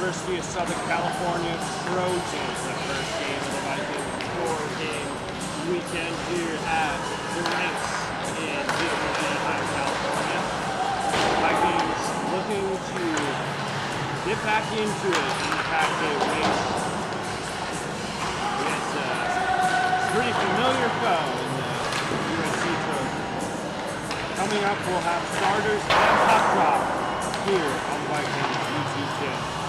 University of Southern California Trojans, the first game of the Vikings 4-game weekend here at the rinks in beautiful Anaheim, California. Vikings looking to get back into it in the Pregame race against a pretty familiar foe in the USC Trojans. Coming up, we'll have starters and puck drop here on the Vikings YouTube channel.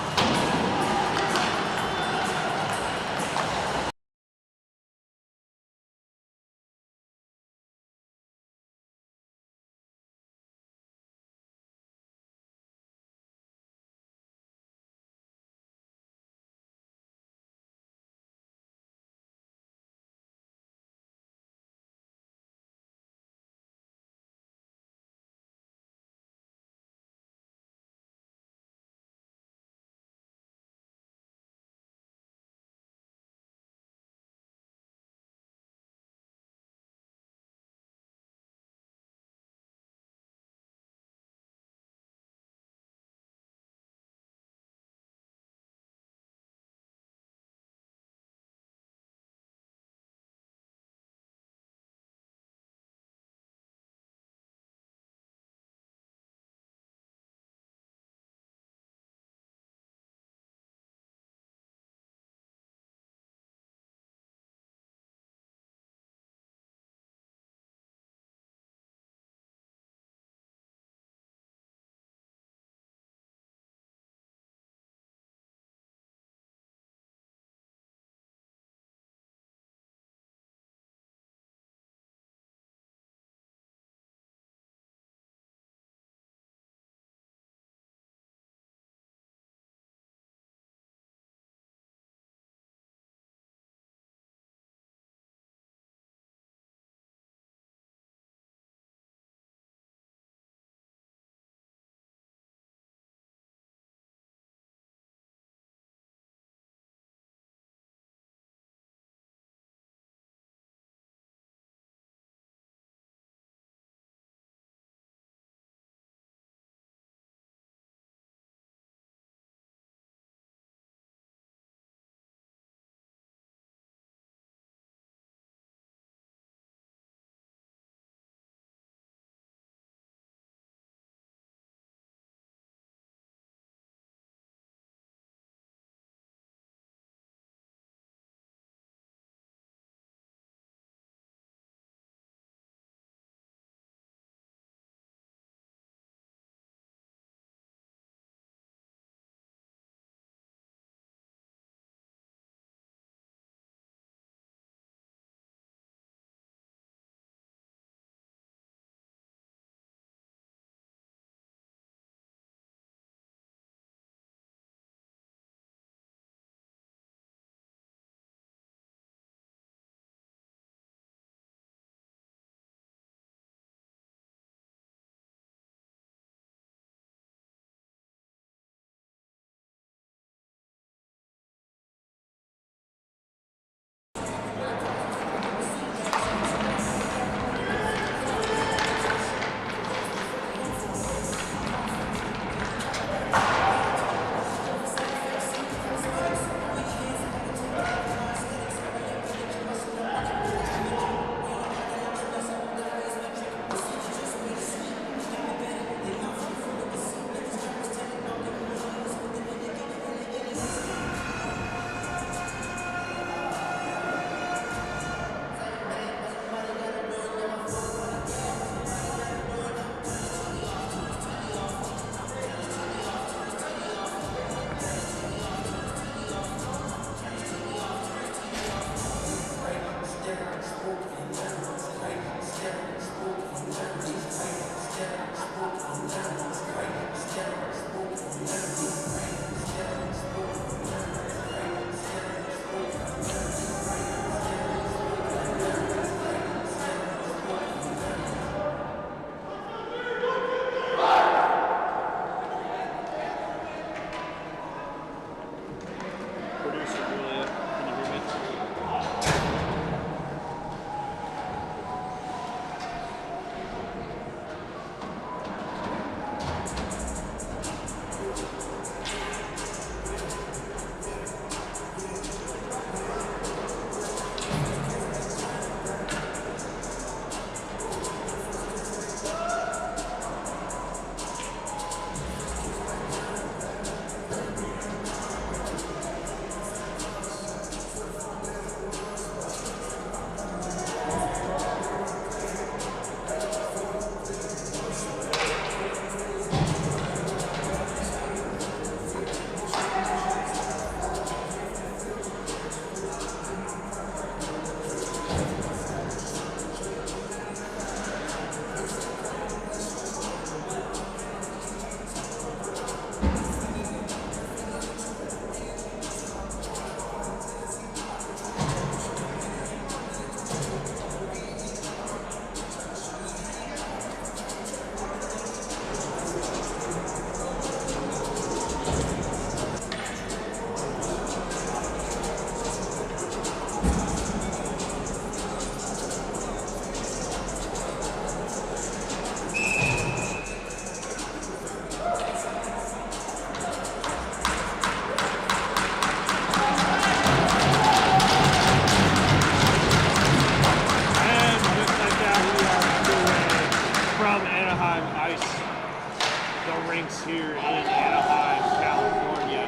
rinks here in Anaheim, California.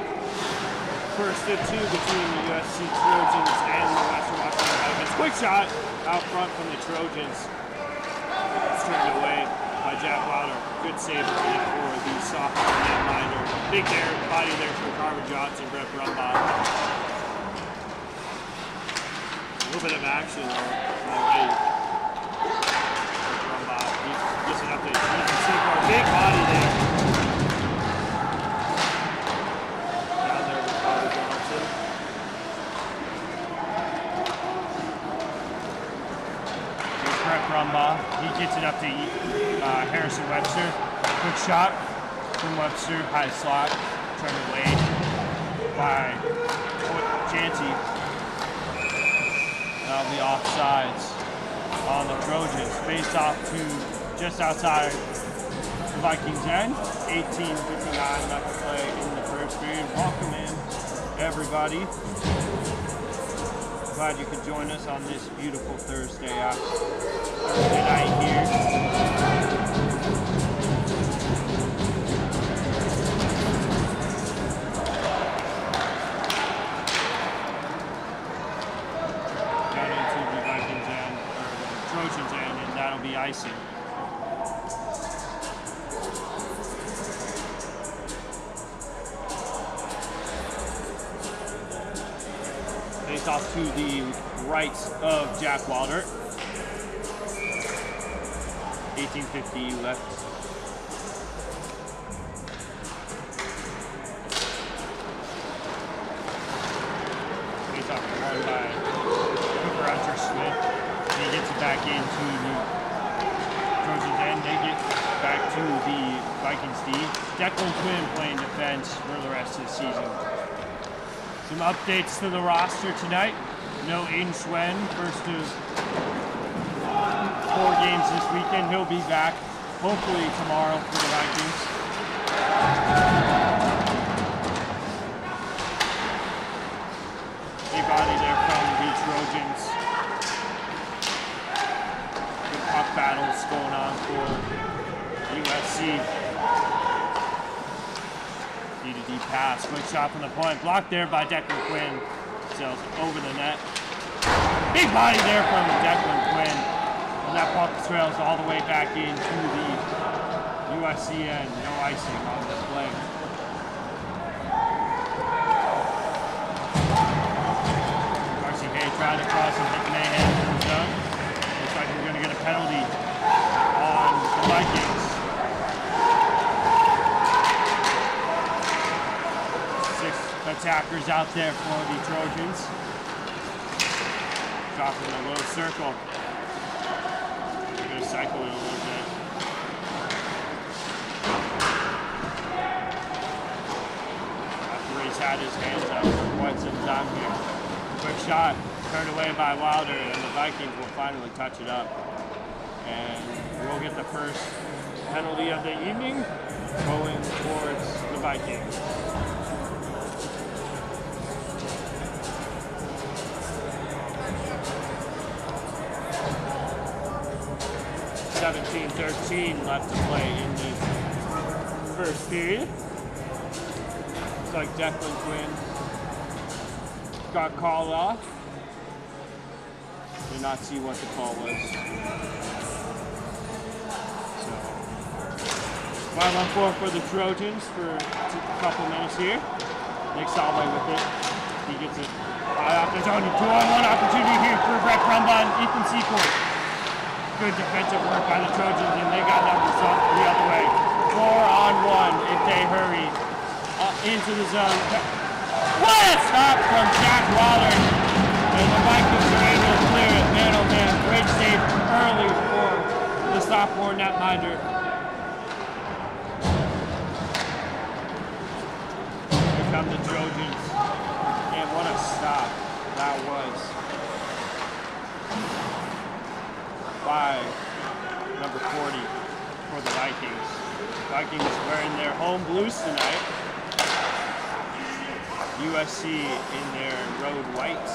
First and 2 between the USC Trojans and the Western Washington Vikings. Quick shot out front from the Trojans. It's turned away by Jack Wilder. Good save for the sophomore netminder. Big there, body there for Carver Johnson, Brett Brumbaugh. A little bit of action already. Brumbaugh, he gets it up there. You can see for a big body there. Down there with Carver Johnson. Here's Brett Brumbaugh. He gets it up to Harrison Webster. Quick shot from Webster, high slot, turned away by Janty. That'll be offsides on the Trojans. Face off to just outside the Vikings end. 18:59 left to play in the first period. Welcome in, everybody. Glad you could join us on this beautiful Thursday night here. Trojans end, and that'll be icing. Face off to the right of Jack Wilder. 18:50 left. Face off run by Cooper Hunter Smith. He gets it back into the Trojans end. They get back to the Vikings D. Declan Quinn playing defense for the rest of the season. Some updates to the roster tonight. No Aiden Schwen, first of 4 games this weekend. He'll be back hopefully tomorrow for the Vikings. Big body there from the Trojans. Puck battles going on for USC. D-to-D pass, quick shot from the point, blocked there by Declan Quinn. Sails over the net. Big body there from Declan Quinn. And that puck trails all the way back into the USC end. No icing on this play. Marcy Hay tried to cross and hit Mayhem in the zone. Looks like we're going to get a penalty on the Vikings. 6 attackers out there for the Trojans. Dropping the low circle. They're going to cycle it a little bit. Referee's had his hands up for quite some time here. Quick shot. Turned away by Wilder, and the Vikings will finally touch it up. And we'll get the first penalty of the evening going towards the Vikings. .13 left to play in the first period. Looks like Declan Quinn got called off. Did not see what the call was. So 5-on-4 for the Trojans for a couple minutes here. Nick Solway with it. He gets it off the zone. 2-on-1 opportunity here for Brett Brumbaugh and Ethan Secord. Good defensive work by the Trojans, and they got numbers up the other way. 4-on-1 if they hurry into the zone. What a stop from Jack Wilder! And the Vikings are able to clear it, man-oh-man. Great save early for the sophomore netminder. Here come the Trojans. And what a stop that was by number 40 for the Vikings. Vikings wearing their home blues tonight. USC in their road whites.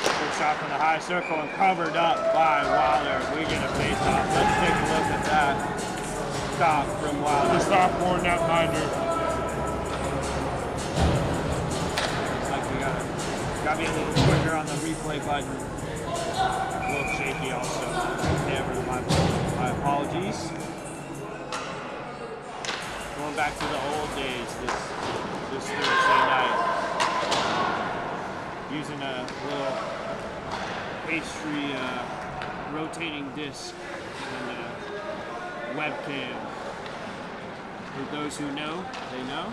Good shot from the high circle and covered up by Wilder. We get a face off. Let's take a look at that. stop from Wilder. The sophomore netminder. Looks like we gotta be a little quicker on the replay button. A little shaky also. Camera, my apologies. Going back to the old days this Thursday night. Using a little pastry rotating disc and a webcam. For those who know, they know.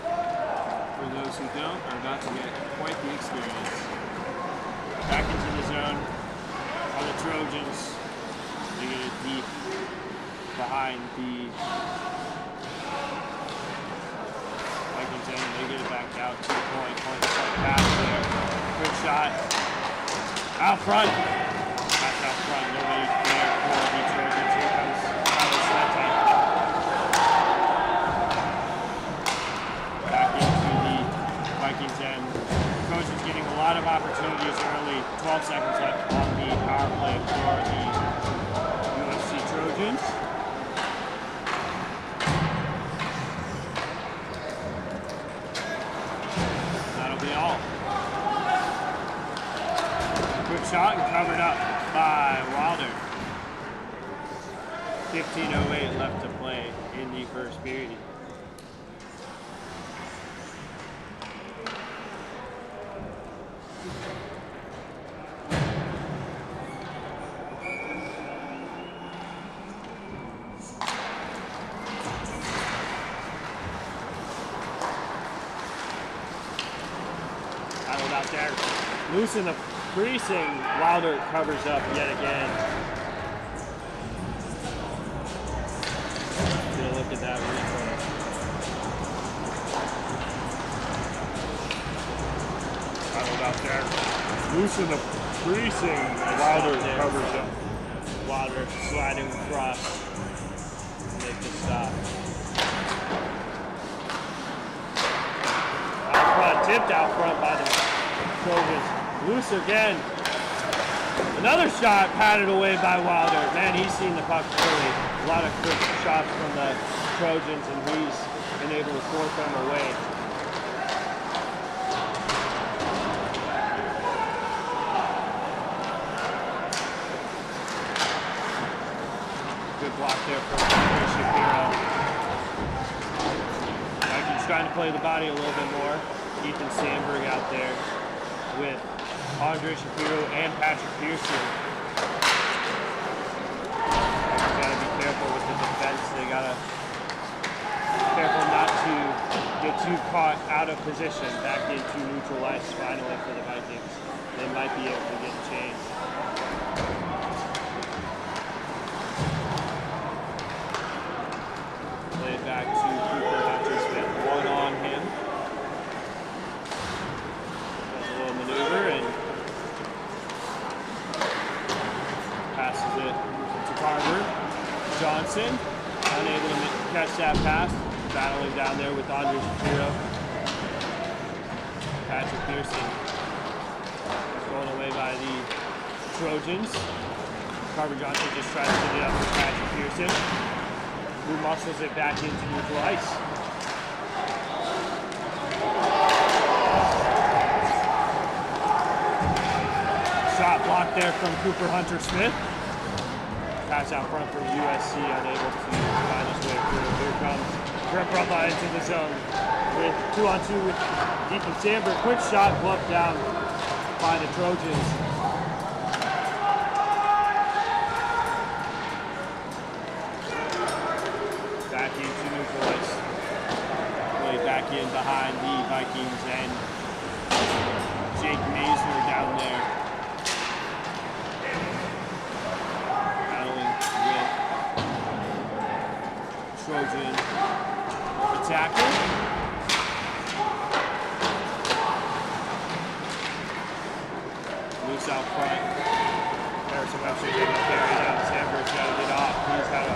For those who don't, are about to get quite the experience. Back into the zone are the Trojans. They get it deep behind the Vikings end. They get it back out to the point pass there. Good shot. Out front. Pass out front. Nobody there for the Trojans. Here comes Tyler Sente. Back into the Vikings end. Coach is getting a lot of opportunities early. 12 seconds left on the power play for the USC Trojans. That'll be all. Quick shot and covered up by Wilder. 15:08 left to play in the first period. Out there, loose in the creasing. Wilder covers up yet again. Get a look at that replay. Out there, loose in the creasing. Wilder covers up. Wilder sliding across to make the stop. Out front, tipped out front by the Trojans. Loose again. Another shot patted away by Wilder. Man, he's seen the puck early. A lot of quick shots from the Trojans, and he's been able to force them away. Good block there from Shapiro. Vikings trying to play the body a little bit more. Ethan Sandberg out there with Andre Shapiro and Patrick Pearson. Gotta be careful with the defense. They gotta be careful not to get too caught out of position back into neutral ice finally for the Vikings. They might be able to get changed. Play it back to Cooper Hunter Smith. One on him. Maneuver and passes it to Carter. Johnson, unable to catch that pass, battling down there with Andre Shapiro. Patrick Pearson thrown away by the Trojans. Carter Johnson just tries to get it up with Patrick Pearson, who muscles it back into neutral ice. Shot blocked there from Cooper Hunter Smith. Pass out front from USC, unable to find his way through. Here comes Brett Brumbaugh into the zone with 2-on-2 with Ethan Sandberg. Quick shot, bluffed down by the Trojans. Back into neutral ice. Play back in behind the Vikings and Jake Maisler down there. Trojan attacker. Loose out front. Harrison Webster getting a carry down. Sandberg's got to get off. He's had a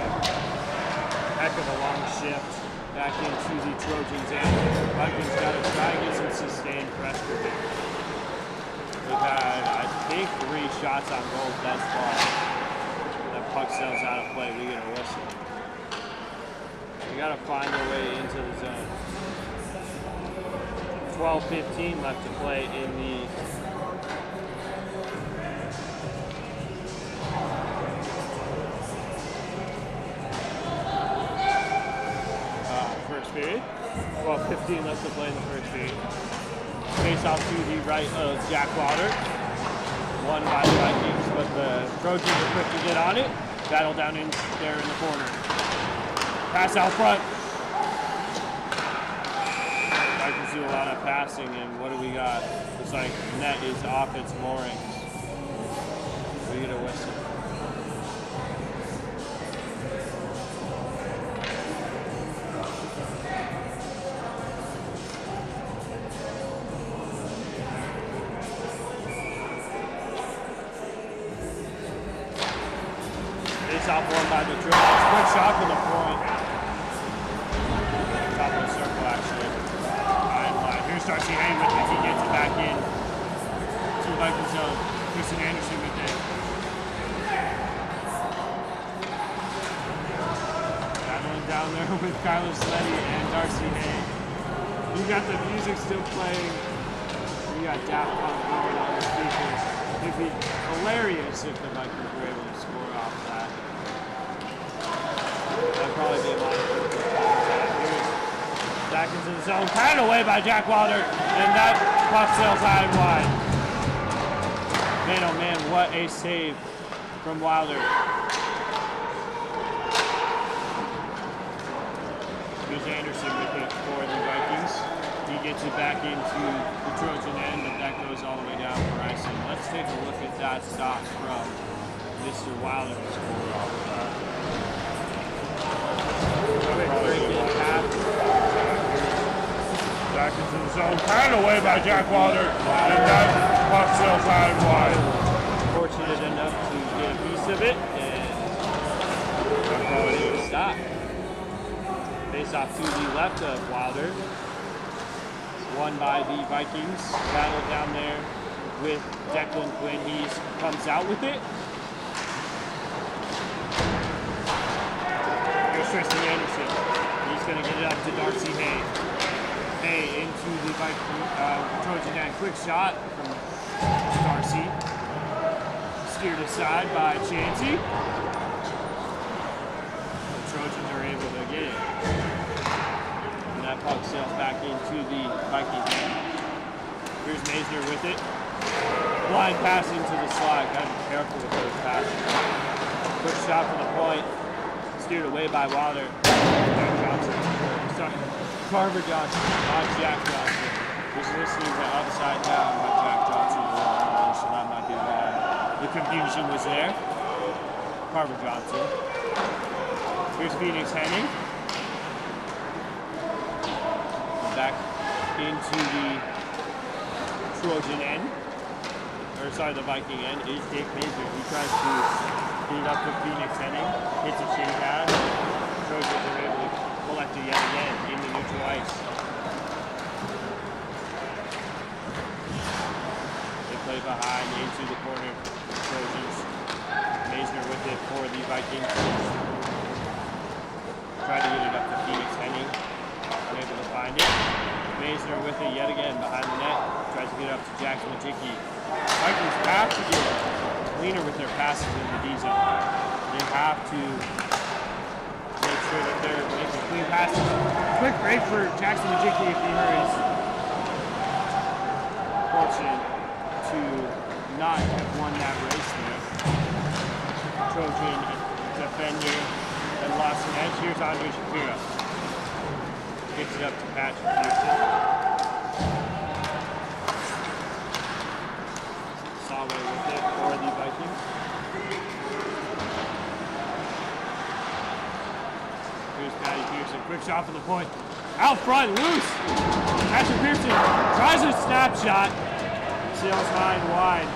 heck of a long shift back into the Trojans end. Vikings got to try to get some sustained pressure here. We've had, I think, 3 shots on goal thus far. That puck sails out of play. We get a whistle. We got to find a way into the zone. 12:15 left to play in the first period. 12:15 left to play in the first period. Face off to the right of Jack Wilder. Won by the Vikings, but the Trojans are quick to get on it. Battle down in there in the corner. Pass out front. Vikings do a lot of passing, and what do we got? Looks like net is off its moorings. We get a whistle. Top one by the Trojans. Quick shot from the point. Top of the circle, actually. Here's Darcy Hay with it. He gets it back in to the Viking zone. Christian Anderson with it. Battling down there with Kyler Sleddy and Darcy Hay. You got the music still playing. You got Daft Punk going on the speakers. It'd be hilarious if the Vikings were able to score off that. That'd probably be a lot of fun. Here's back into the zone, carried away by Jack Wilder, and that puck sails high and wide. Man, oh man, what a save from Wilder. Here's Anderson with it for the Vikings. He gets it back into the Trojan end, but that goes all the way down for icing. Let's take a look at that stop from Mr. Wilder to score off of that. Back into the zone, carried away by Jack Wilder, and that puck sails high and wide. Fortunate enough to get a piece of it, and they're probably going to stop. Face off to the left of Wilder. Won by the Vikings. Battle down there with Declan Quinn. He comes out with it. Here's Tristan Anderson. He's going to get it up to Darcy Hay. Hay into the Viking Trojan end. Quick shot from Darcy. Steered aside by Chansey. The Trojans are able to get it. And that puck sails back into the Vikings end. Here's Maisner with it. Blind pass into the slot. Got to be careful with those passes. Quick shot from the point. Steered away by Wilder. Jack Johnson. Sorry, Carver Johnson, not Jack Johnson. Was listening to Upside Down by Jack Johnson, so that might be why the confusion was there. Carver Johnson. Here's Phoenix Henning. Back into the Trojan end. Or sorry, the Viking end is Dave Mazer. He tries to get it up to Phoenix Henning. Hits a shin pad. Trojans are able to collect it yet again in the neutral ice. They play behind into the corner. Trojans. Maisner with it for the Vikings. Try to get it up to Phoenix Henning. Unable to find it. Maisner with it yet again behind the net. Tries to get it up to Jackson Majicki. Vikings have to get cleaner with their passes in the D zone. They have to make sure that they're making clean passes. Quick break for Jackson Majicki if he hurries. Fortunate to not have won that race there. Trojan defender and lost an edge. Here's Andre Shapiro. Gets it up to Patrick Pearson. Sawe with it for the Vikings. Here's Patty Pearson. Quick shot from the point. Out front, loose. Patrick Pearson tries a snapshot. Sails high and wide.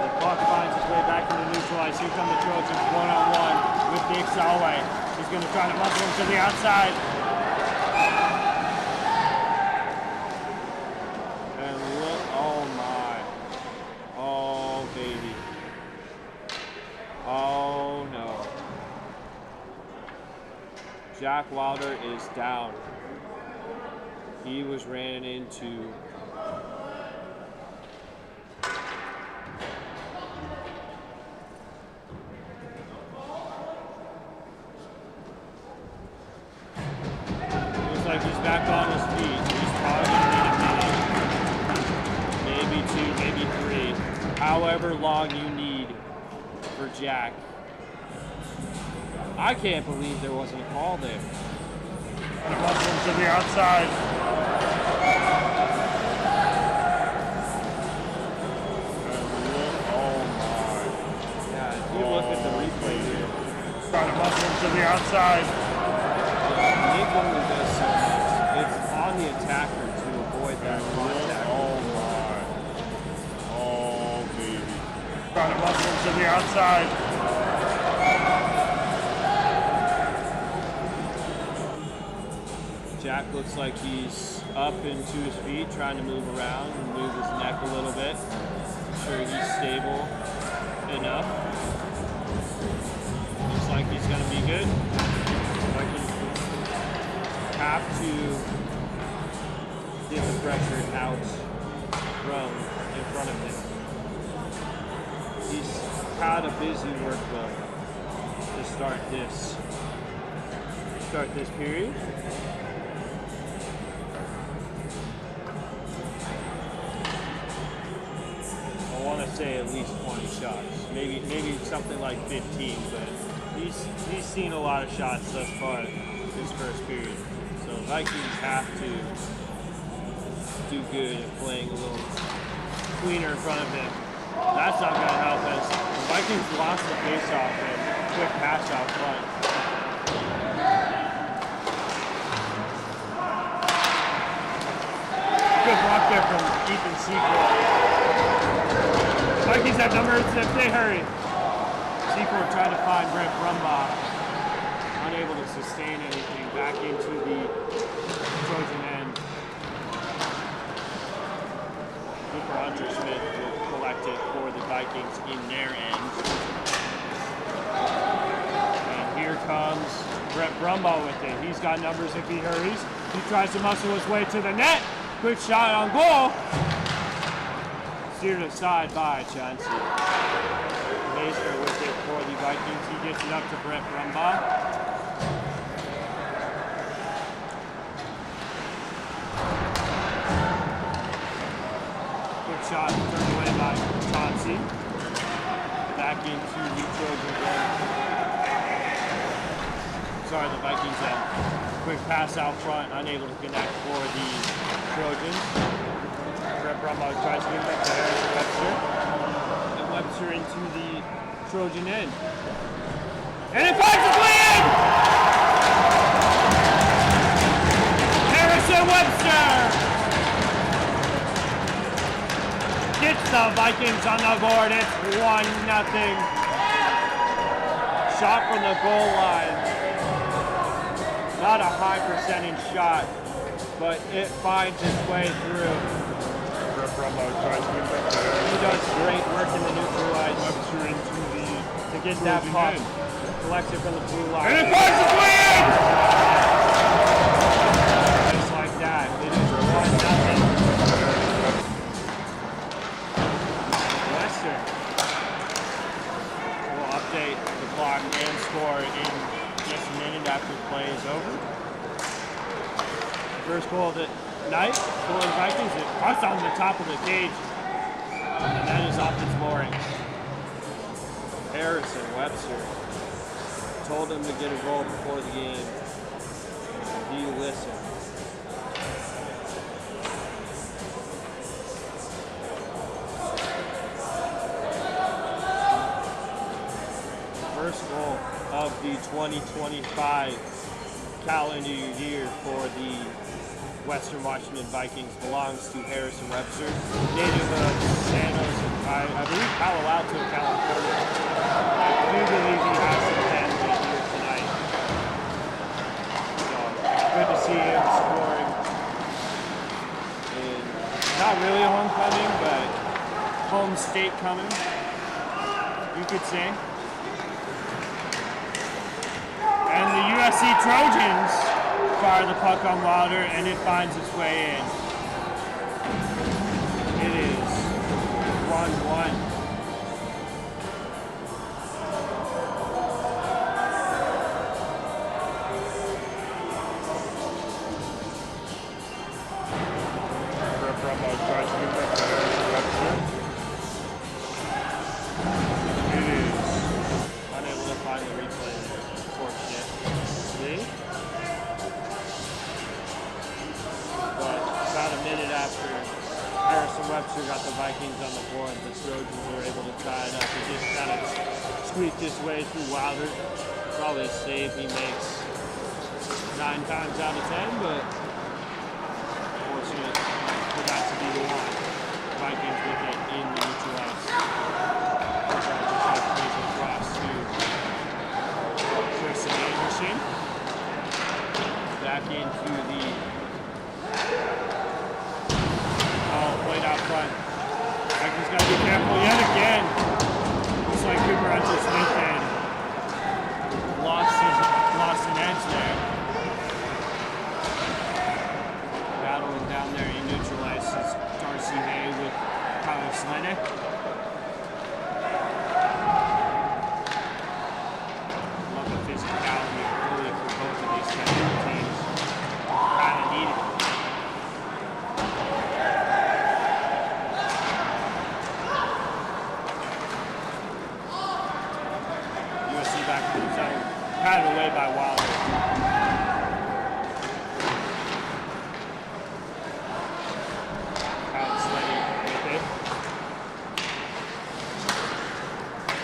The puck finds its way back into neutral ice. Here come the Trojans one-on-one with Nick Sawe. He's going to try to muscle him to the outside. And look, oh my. Oh, baby. Oh, no. Jack Wilder is down. He was ran into. Looks like he's back on his feet. He's probably going to need a minute. Maybe 2, maybe 3. However long you need for Jack. I can't believe there wasn't a call there. The Muslims to the outside. Oh my. Yeah, if you look at the replay here. The Muslims to the outside. Yeah, Nick only does so much. It's on the attacker to avoid that contact. Oh my. Oh baby. The Muslims to the outside. Jack looks like he's up into his feet, trying to move around and move his neck a little bit. I'm sure he's stable enough. Looks like he's going to be good. Vikings have to get the pressure out from in front of him. He's had a busy workload to start this period. I want to say at least 20 shots, maybe something like 15, but he's seen a lot of shots thus far this first period. So Vikings have to do good at playing a little cleaner in front of him. That's not going to help us. The Vikings lost the faceoff and quick pass out front. Good block there from Ethan Secord. Vikings have numbers if they hurry. Secord trying to find Brett Brumbaugh. Unable to sustain anything back into the Trojan end. Cooper Hunter-Smith will collect it for the Vikings in their end. And here comes Brett Brumbaugh with it. He's got numbers if he hurries. He tries to muscle his way to the net. Quick shot on goal. Steered aside by Chauncey. Maester with it for the Vikings. He gets it up to Brett Brumbaugh. Quick shot turned away by Chauncey. Back into the Trojan end. Sorry, the Vikings end. Quick pass out front, unable to connect for the Trojans. Brett Brumbaugh tries to get back to Harrison Webster. And Webster into the Trojan end. And it finds its way in! Harrison Webster gets the Vikings on the board. It's 1-0. Shot from the goal line. Not a high percentage shot, but it finds its way through. He does great work in the neutral ice to get that puck. Collects it from the blue line. And it finds its way in! Just like that. It is 1-0. Western will update the clock and score in just a minute after play is over. First goal of the night for the Vikings. It cuts on the top of the cage, and that is off its mooring. Harrison Webster told him to get a goal before the game. He listened. First goal of the 2025 calendar year for the Western Washington Vikings belongs to Harrison Webster, native of San Jose, I believe Palo Alto, California. I do believe he has some family here tonight. So, good to see him scoring in not really a homecoming, but home state coming, you could say. And the USC Trojans fire the puck on Wilder, and it finds its way in. It is 1-1. Got the Vikings on the board. The Trojans were able to tie it up. He just kind of squeaked his way through Wilder. Probably a save he makes 9 times out of 10, but fortunate for that to be the one. Vikings with it in the neutral ice. Across to Chris Anderson. Back into the played out front. Vikings got to be careful yet again. Looks like Cooper Smith had lost an edge there. Battling down there in neutral ice is Darcy Hay with Kyle Sledek. Love the physicality early for both of these teams. Kind of needed it. Patted away by Wilder. Kyle Sleddy with it.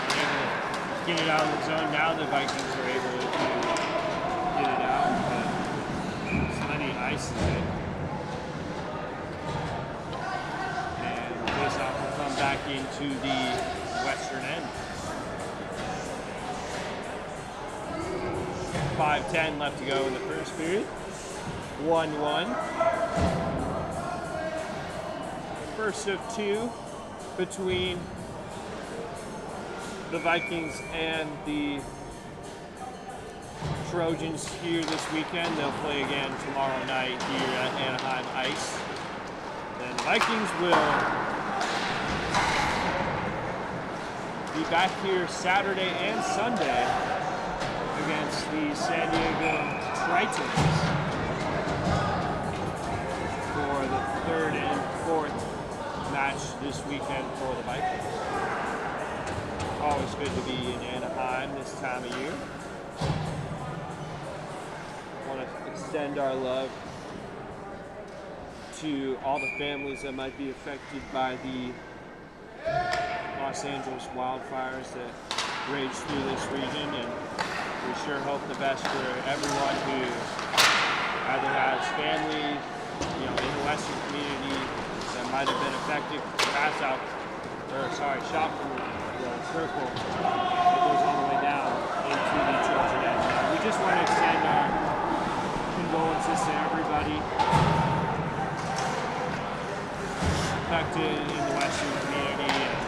Unable to get it out of the zone. Now the Vikings are able to get it out, but Sleddy ices it. And faceoff will come back into the western end. 5:10 left to go in the first period. 1-1. First of 2 between the Vikings and the Trojans here this weekend. They'll play again tomorrow night here at Anaheim Ice. Then the Vikings will be back here Saturday and Sunday against the San Diego Trojans for the 3rd and 4th match this weekend for the Vikings. Always good to be in Anaheim this time of year. I want to extend our love to all the families that might be affected by the Los Angeles wildfires that rage through this region, and we sure hope the best for everyone who either has family, in the western community that might have been affected. Shot from the circle that goes all the way down into the Trojan end. We just want to extend our condolences to everybody affected in the western community, and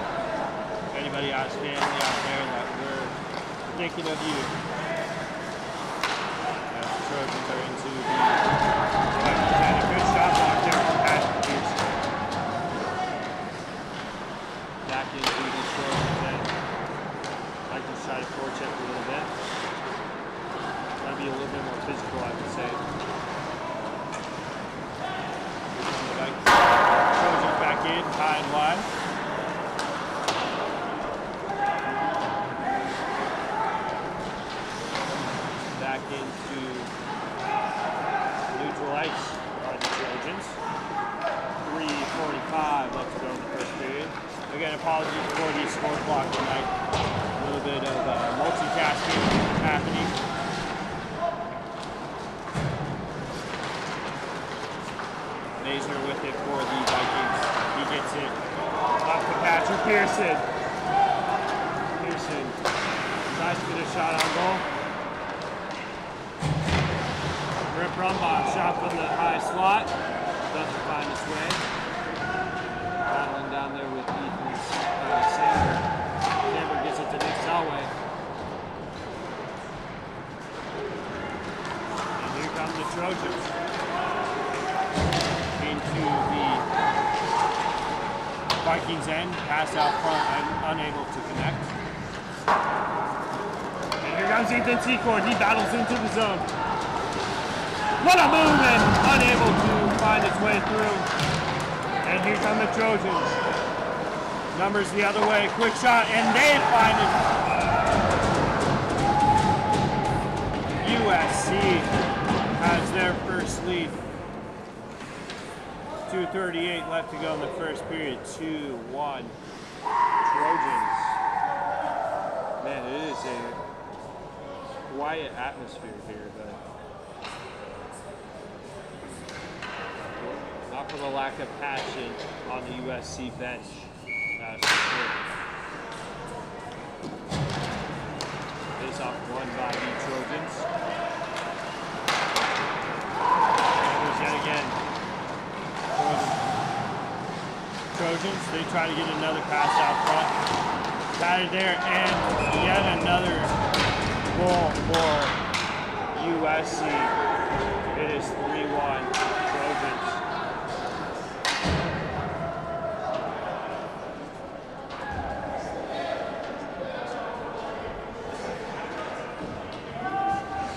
anybody has family out there that we're thinking of you. Trojans are into the had a good shot block there from Patrick Pierce. Back into the Trojans end. Vikings try to forecheck a little bit. That'd be a little bit more physical, I would say. Trojans back in, high and wide. Back into neutral ice by the Trojans. 3:45 left to go in the first period. Again, apologies for the score clock tonight. A little bit of multitasking happening. Maisner with it for the Vikings. He gets it off to Patrick Pearson. Nice for the shot on goal. Rip Rumbaugh, shot from the high slot. Doesn't find its way. Battling down there with Ethan Sander. Sander gets it to Nick Selway. Trojans. Into the Vikings end, pass out front, unable to connect. And here comes Ethan Secord. He battles into the zone. What a move, and unable to find his way through. And here come the Trojans. Numbers the other way, quick shot, and they find it. USC has their first lead. 2:38 left to go in the first period. 2-1 Trojans. Man, it is a quiet atmosphere here, but not for the lack of passion on the USC bench. That's for sure. Face off won by the Trojans. Here's yet again. Trojans, they try to get another pass out front. Got it there, and yet another goal for USC. It is 3-1 Trojans.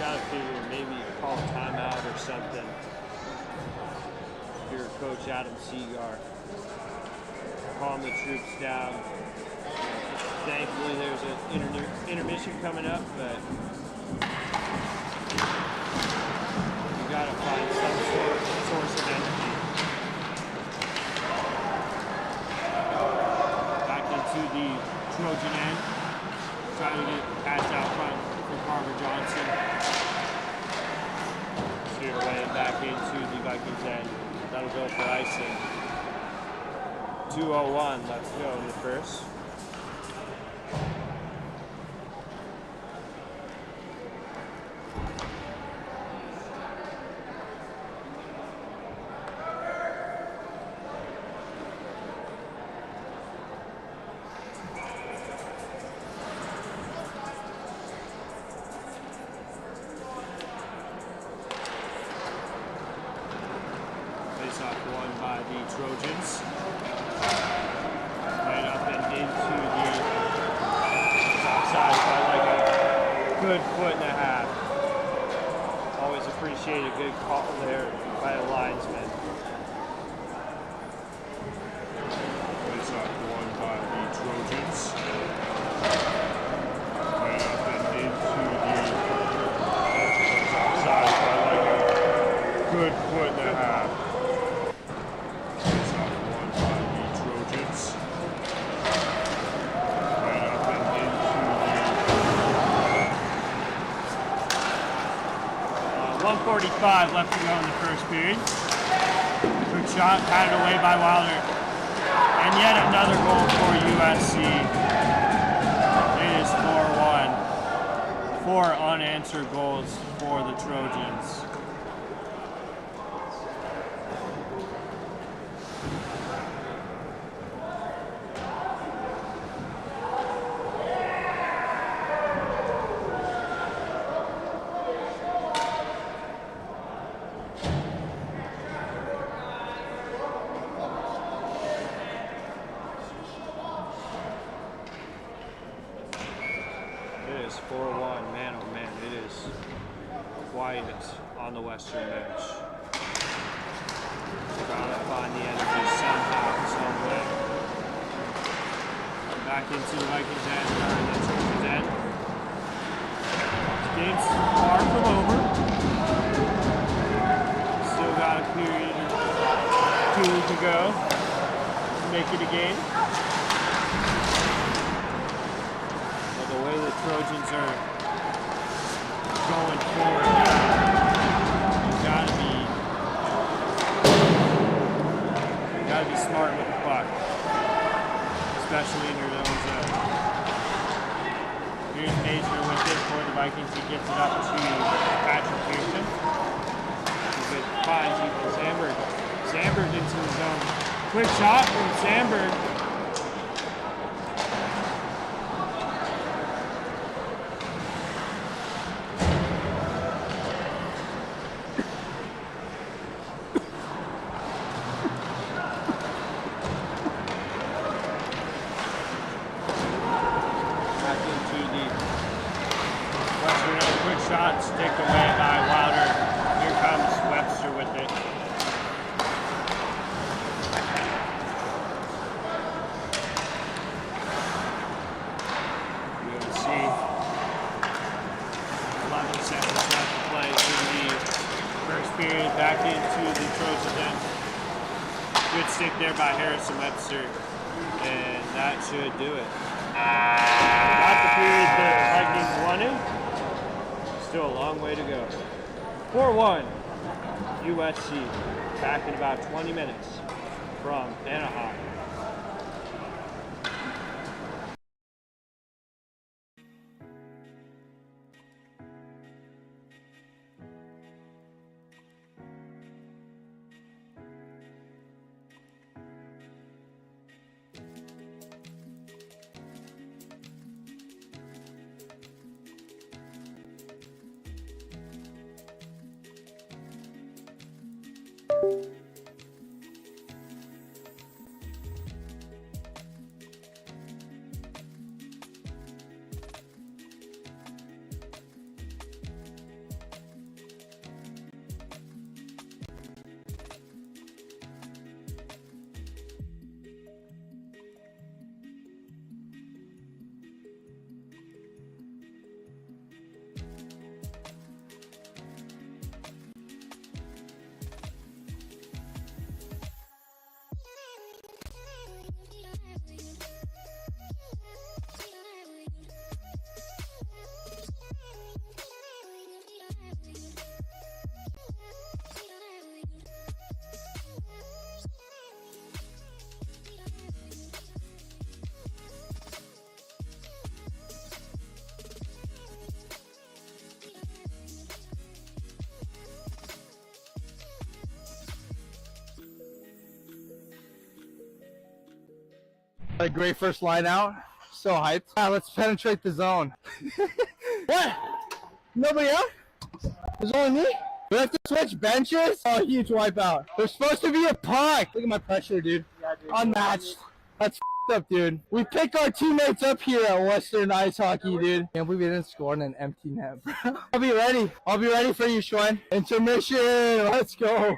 Gotta figure maybe call a timeout or something. Here, Coach Adam Seagar. Calm the troops down. Thankfully, there's an intermission coming up, but you gotta find some source of energy. Back into the Trojan end. Trying to get passed out front for Carver Johnson. Steer away back into the Vikings end. That'll go for icing. 2:01 left to go in the first. Face-off won by the Trojans. Right up and into the outside by like a good foot and a half. Always appreciate a good call there by the linesman. Face-off won by the Trojans. Right up and into the outside by like a good foot and a half. Face-off won by the Trojans. Right up and into the 1:45 left to go in the first period. Quick shot, patted away by Wilder. And yet another goal for USC. It is 4-1. 4 unanswered goals for the Trojans. It is 4-1. Man, oh man, it is quiet on the Western bench. Gotta find the energy somehow, some way. Back into the Vikings end, or the Trojans end. This game's far from over. Still got a period or 2 to go to make it a game. The way the Trojans are going forward now, you gotta be smart with the puck, especially in your own zone. Here's Major with it for the Vikings. He gets it up to Patrick Pearson. He finds Ethan Sandberg. Sandberg into the zone. Quick shot from Sandberg. deep. Webster, another quick shot, sticked away by Wilder. Here comes Webster with it. USC, 11 seconds left to play in the first period. Back into the Trojans end. Good stick there by Harrison Webster, and that should do it. Not the period the Vikings won in. Still a long way to go. 4-1 USC, back in about 20 minutes from Anaheim. A great first line out. So hyped. Let's penetrate the zone. What? Nobody out? There's only me? We have to switch benches? Oh, huge wipeout. There's supposed to be a puck. Look at my pressure, dude. Yeah, dude. Unmatched. That's up, dude. We pick our teammates up here at Western Ice Hockey, dude. Can't believe we didn't score in an empty net, bro. I'll be ready. I'll be ready for you, Schwen. Intermission. Let's go.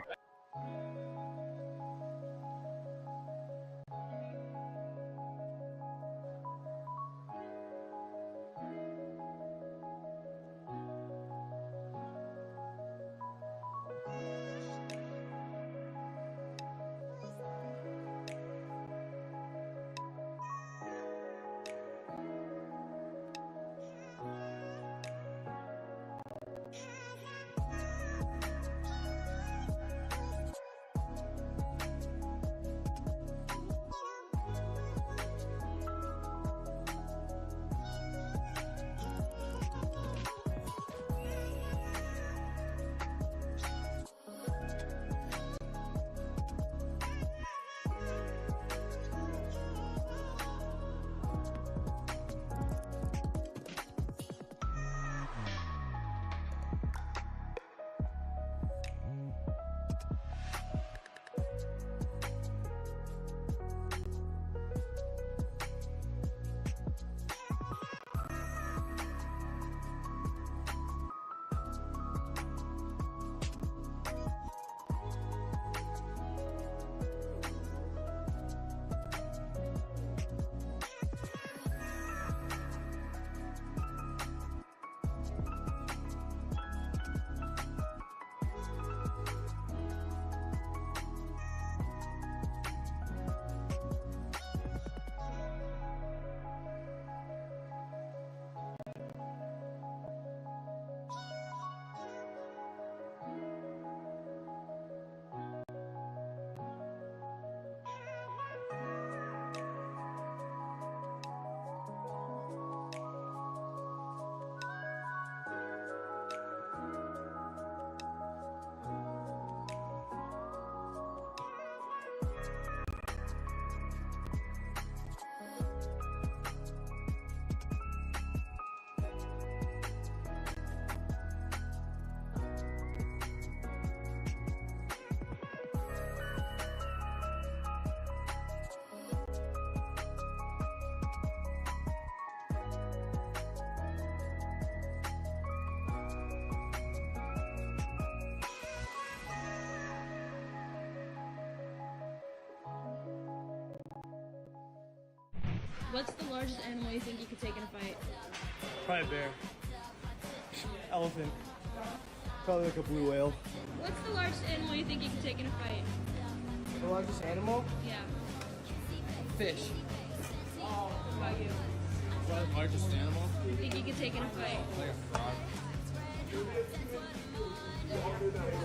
What's the largest animal you think you could take in a fight? Probably a bear. Elephant. Probably like a blue whale. What's the largest animal you think you could take in a fight? The largest animal? Yeah. Fish. What about you? What the largest animal? You think you could take in a fight? Like a frog.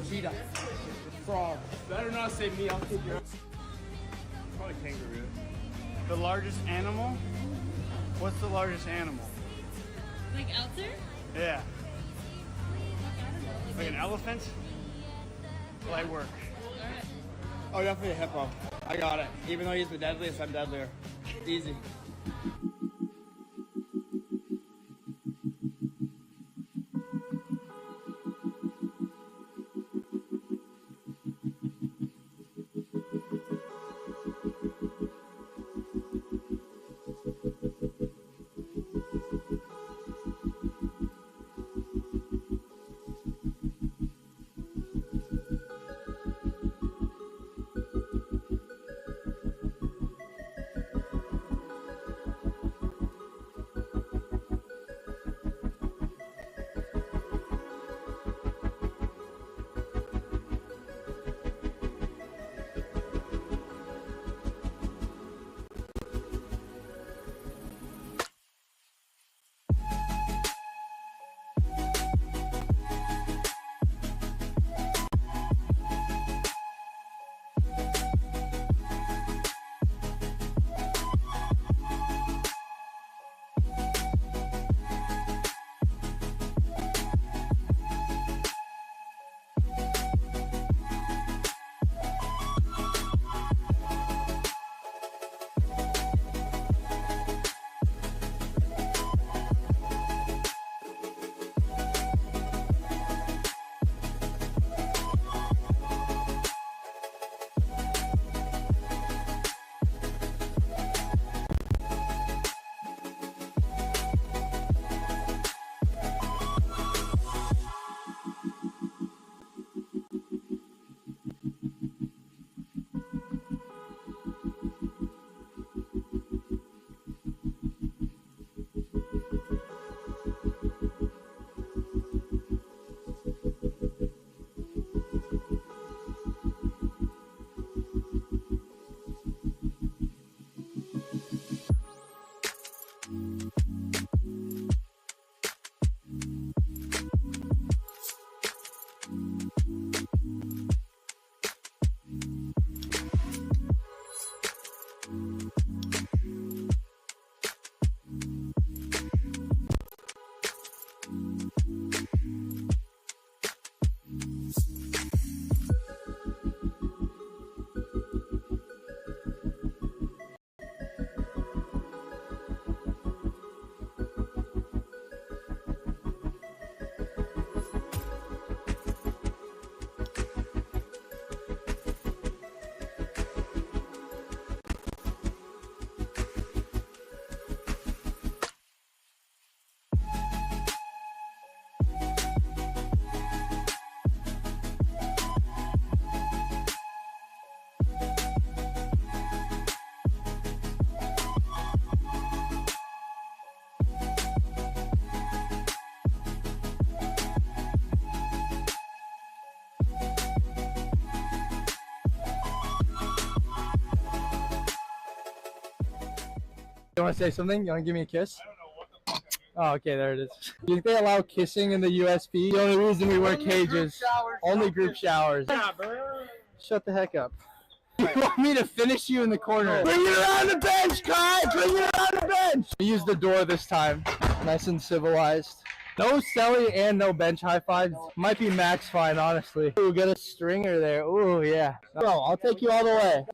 Cheetah. Frog. Better not say me, I'll kick your. Probably kangaroo. The largest animal? What's the largest animal? Like out there? Yeah. I don't know. Like an elephant? Light work. Alright. Oh, definitely a hippo. I got it. Even though he's the deadliest, I'm deadlier. Easy. You want to say something? You want to give me a kiss? I don't know what the fuck Oh, okay, there it is. Do you think they allow kissing in the USP? The only reason we wear cages. Only group showers. Yeah, bro. Shut the heck up. You want me to finish you in the corner? Bring it around the bench, Kai! Bring it around the bench! Use the door this time. Nice and civilized. No celly and no bench high fives. Might be max fine, honestly. Ooh, get a stringer there. Ooh, yeah. Bro, I'll take you all the way.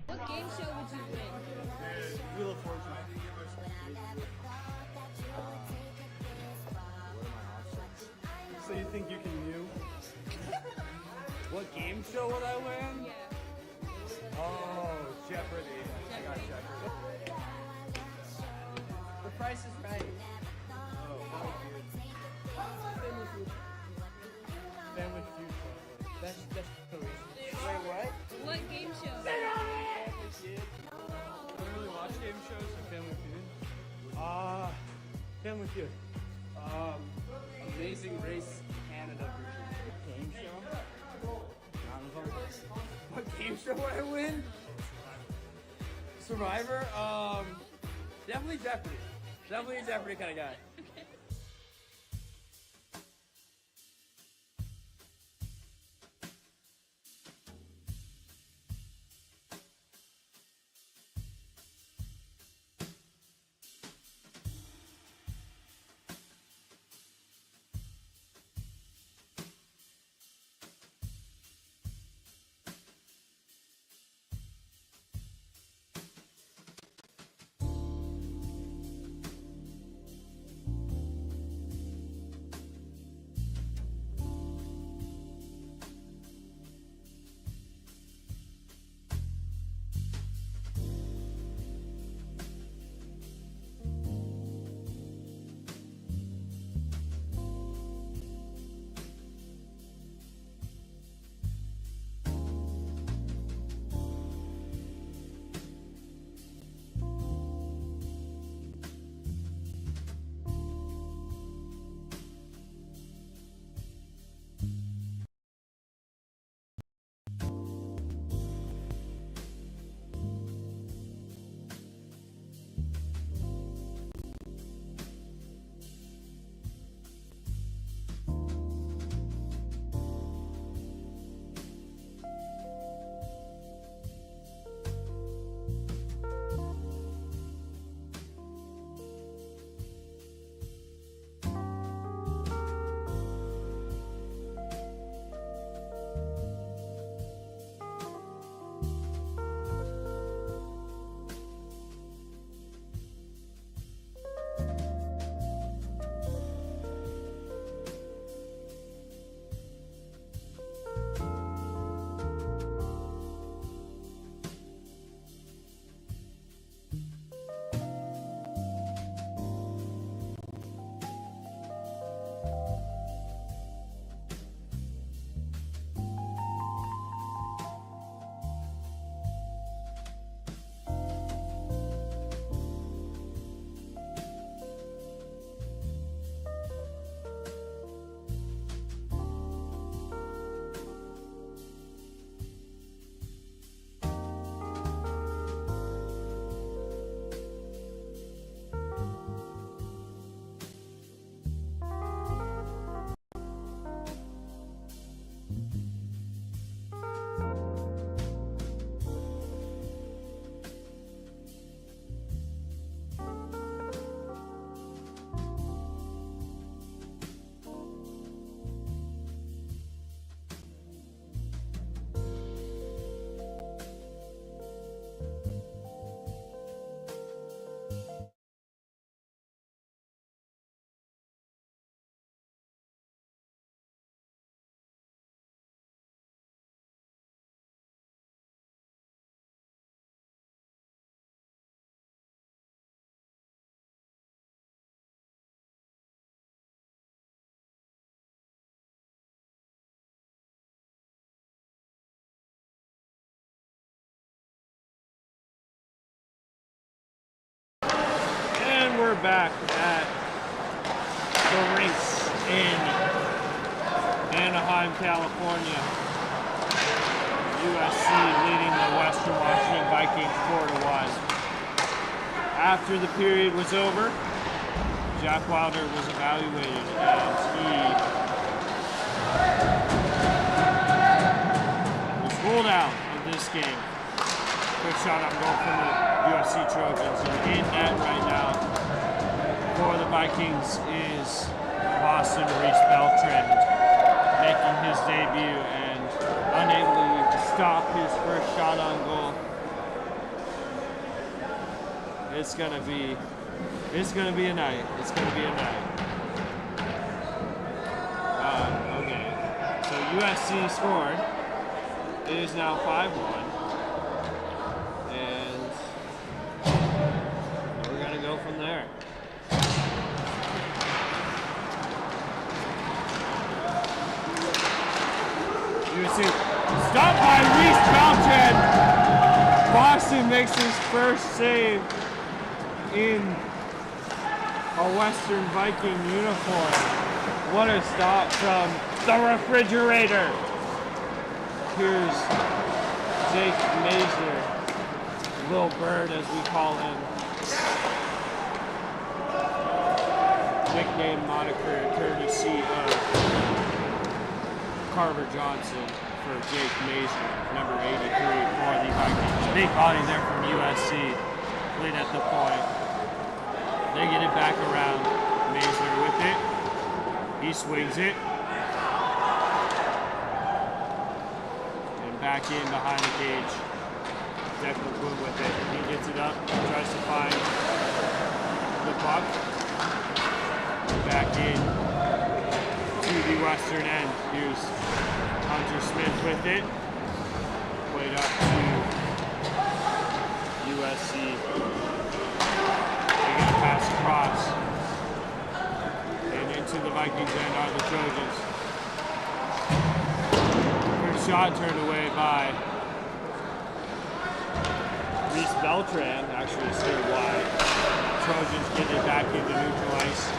What game show would you win? Wheel of Fortune. So you think you can you? What game show would I win? Yeah. Oh, Jeopardy. I got Jeopardy. The Price is Right. Family Feud. That's Wait, what? What game show? I don't really watch game shows, so Family Feud. Family Feud. Amazing Race Canada version. Game show? What game show would I win? Survivor? Definitely Jeopardy. Definitely a Jeopardy kind of guy. back at the rinks in Anaheim, California. USC leading the Western Washington Vikings 4-1. After the period was over, Jack Wilder was evaluated and he was ruled out of this game. Quick shot on goal from the USC Trojans. And in net right now for the Vikings is Boston Reese Beltran, making his debut and unable to stop his first shot on goal. It's gonna be a night. It's gonna be a night. Okay. So USC scored. It is now 5-1. And we're gonna go from there. USC stopped by Reese Beltran. Boston makes his first save in a Western Viking uniform. What a stop from the refrigerator. Here's Jake Mazur, Lil Bird as we call him. Nickname, moniker, courtesy of Carver Johnson for Jake Mazur, number 83 for the Vikings. Big body there from USC, played at the point. They get it back around. Mazur with it. He swings it. And back in behind the cage. Declan Quinn with it. He gets it up. Tries to find the puck. Back in to the western end. Here's Hunter Smith with it. Played up to USC. Pass across and into the Vikings end are the Trojans. First shot turned away by Reese Beltran, actually still wide. Trojans get it back into neutral ice.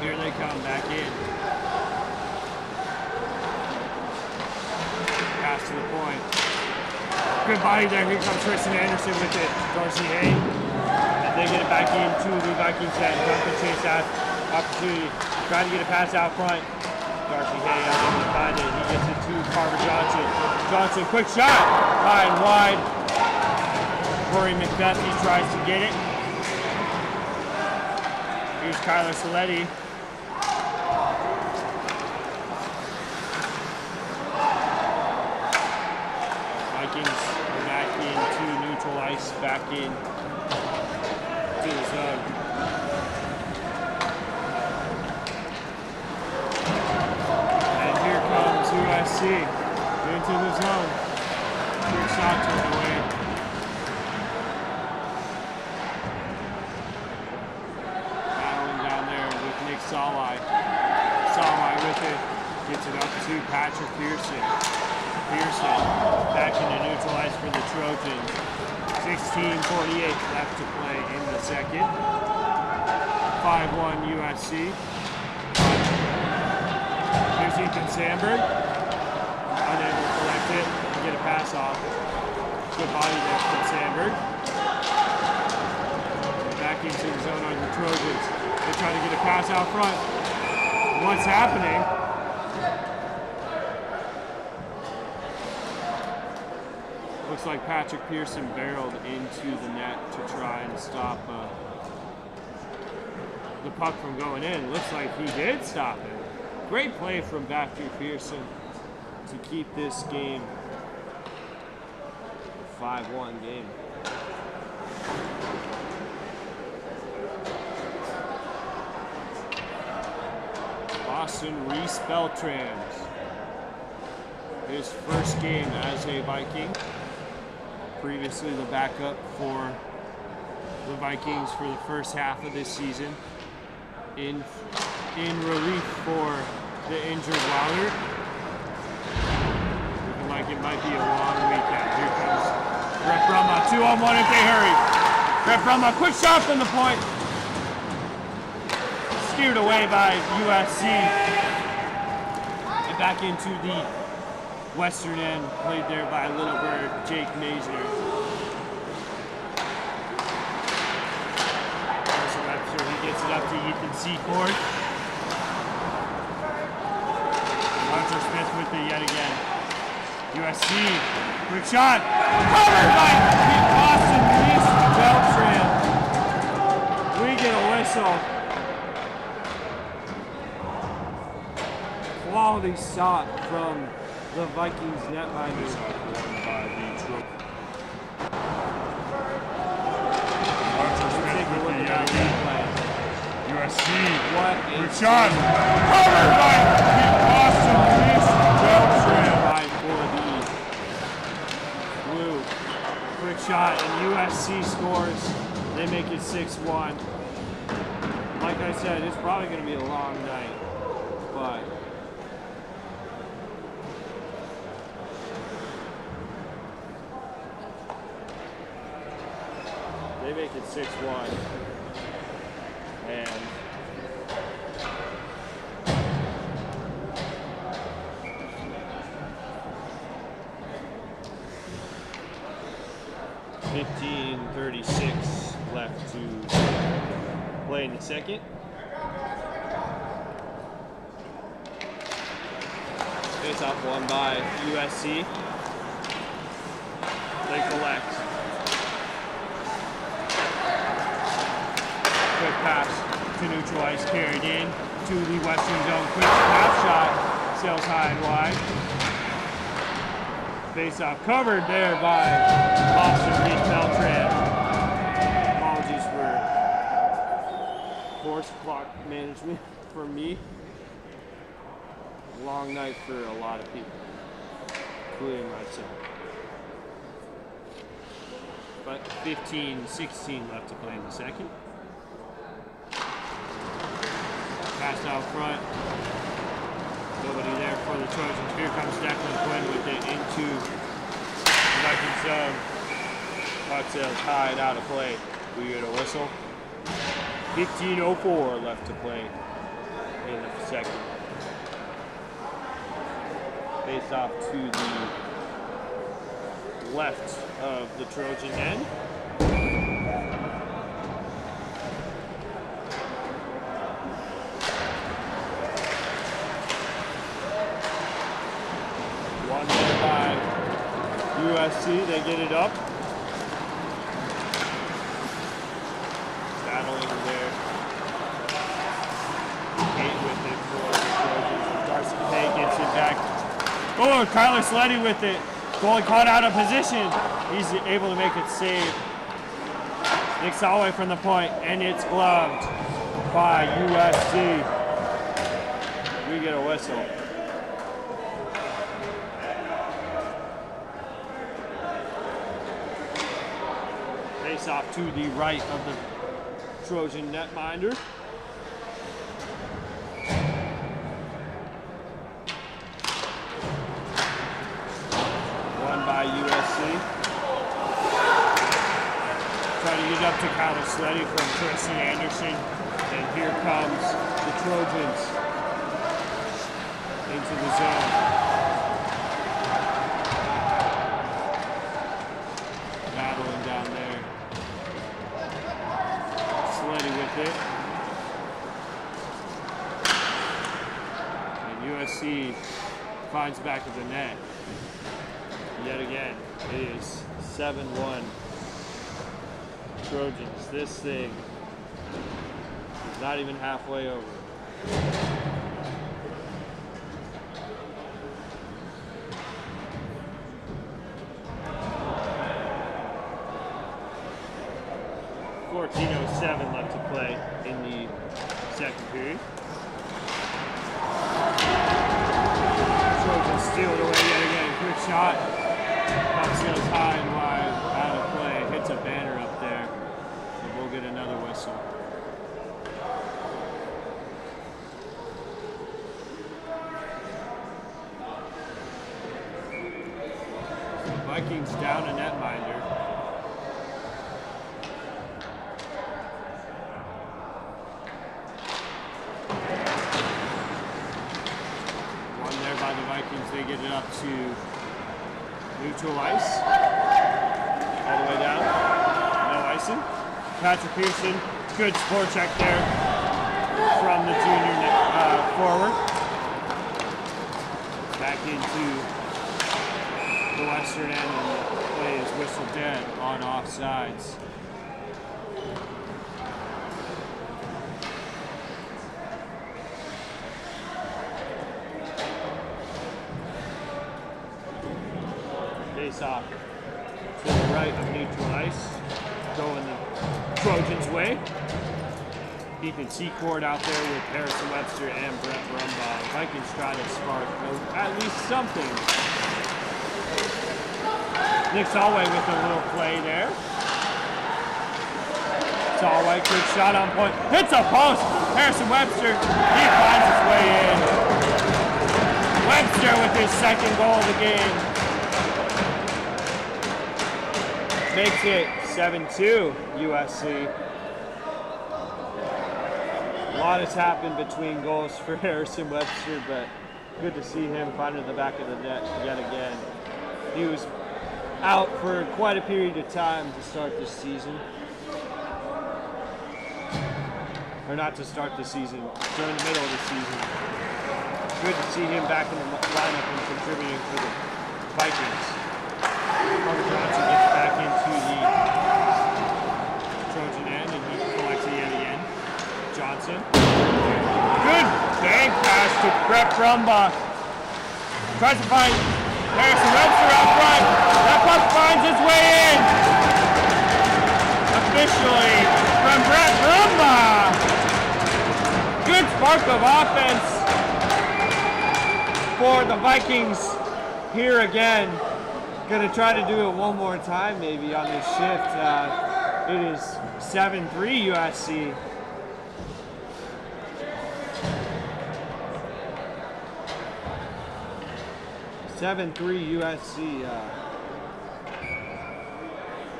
Here they come back in. Pass to the point. Good body there. Here comes Tristan Anderson with it. Darcy Hay. They get it back into the Vikings end. Duncan chase that opportunity. Trying to get a pass out front. Darcy Hay unable to find it. He gets it to Carver Johnson. Johnson, quick shot. High and wide. Rory McBeth, he tries to get it. Here's Kyler Saletti. Vikings are back into neutral ice. Back in to the zone. And here comes USC into the zone. Quick shot turned away. Battling down there with Nick Salai. Salai with it. Gets it up to Patrick Pearson. Pearson back into neutral ice for the Trojans. 16:48 left to play in the second. 5-1 USC. Here's Ethan Sandberg. Unable to collect it. Get a pass off. Good body there from Sandberg. Back into the zone on the Trojans. They try to get a pass out front. What's happening? Looks like Patrick Pearson barreled into the net to try and stop the puck from going in. Looks like he did stop it. Great play from Patrick Pearson to keep this game a 5-1 game. Boston Reese Beltran. His first game as a Viking. Previously the backup for the Vikings for the first half of this season. In relief for the injured Wilder. Looking like it might be a long weekend. Here comes Brett Brumma. 2-on-1 if they hurry. from a quick shot from the point. Steered away by USC. And back into the western end, played there by Little Bird, Jake Maisner. So after he gets it up to Ethan Secord. Hunter Smith with it yet again. USC, quick shot, covered by Austin Reese Beltran. We get a whistle. Quality shot from the Vikings netminder. USC, What quick is shot, covered by Austin Reese Beltran. for the Blue. Quick shot, and USC scores. They make it 6-1. Like I said, it's probably going to be a long night, but they make it 6-1. And 15:36 left to play in the second. Face off won by USC. They collect. Quick pass to neutral ice, carried in to the western zone. Quick half shot, sails high and wide. Face off covered there by Austin Reed Beltran. Apologies for horse clock management for me. Long night for a lot of people, including myself. But 15-16 left to play in the second. Pass out front. Nobody there for the Trojans. Here comes Declan Quinn with it into the Vikings zone. Puck sails high and out of play. We get a whistle. 15:04 left to play in the second. Face off to the left of the Trojan end. One there by USC, they get it up. Battling there. Kate with it for the Trojans. Darcy Hay gets it back. Oh, Kyler Sleddy with it. Goalie caught out of position. He's able to make it save. Nick Solway from the point, and it's gloved by USC. We get a whistle. Face off to the right of the Trojan netminder. Won by USC. Try to get up to Kyler Sleddy from Tristan Anderson. And here comes the Trojans into the zone. Battling down there. Sleddy with it. And USC finds back of the net. Yet again, it is 7-1 Trojans. This thing is not even halfway over. .14:07 left to play in the second period. Trojans steal it away yet again. Quick shot. Puck sails high and wide, out of play. Hits a banner up there. And we'll get another whistle. Vikings down a netminder. by the Vikings. They get it up to neutral ice. All the way down. No icing. Patrick Pearson, good sport check there from the junior forward. Back into the western end, and the play is whistled dead on offsides. Face off to the right of neutral ice, going the Trojans' way. Ethan Secord out there with Harrison Webster and Brett Brumbaugh. Vikings try to spark at least something. Nick Solway with a little play there. Solway, good shot on point. Hits a post. Harrison Webster, he finds his way in. Webster with his second goal of the game. Makes it 7-2 USC. A lot has happened between goals for Harrison Webster, but good to see him finding the back of the net yet again. He was out for quite a period of time to start this season. Or not to start the season, during the middle of the season. Good to see him back in the lineup and contributing for the Vikings. Carter Johnson gets back into the Trojan end, and he collects it yet again. Johnson. Good bank pass to Brett Brumbaugh. Tries to find Harrison Webster out front. That puck finds its way in. Officially from Brett Brumbaugh. Good spark of offense for the Vikings here again. Gonna try to do it one more time maybe on this shift. It is 7-3 USC. USC.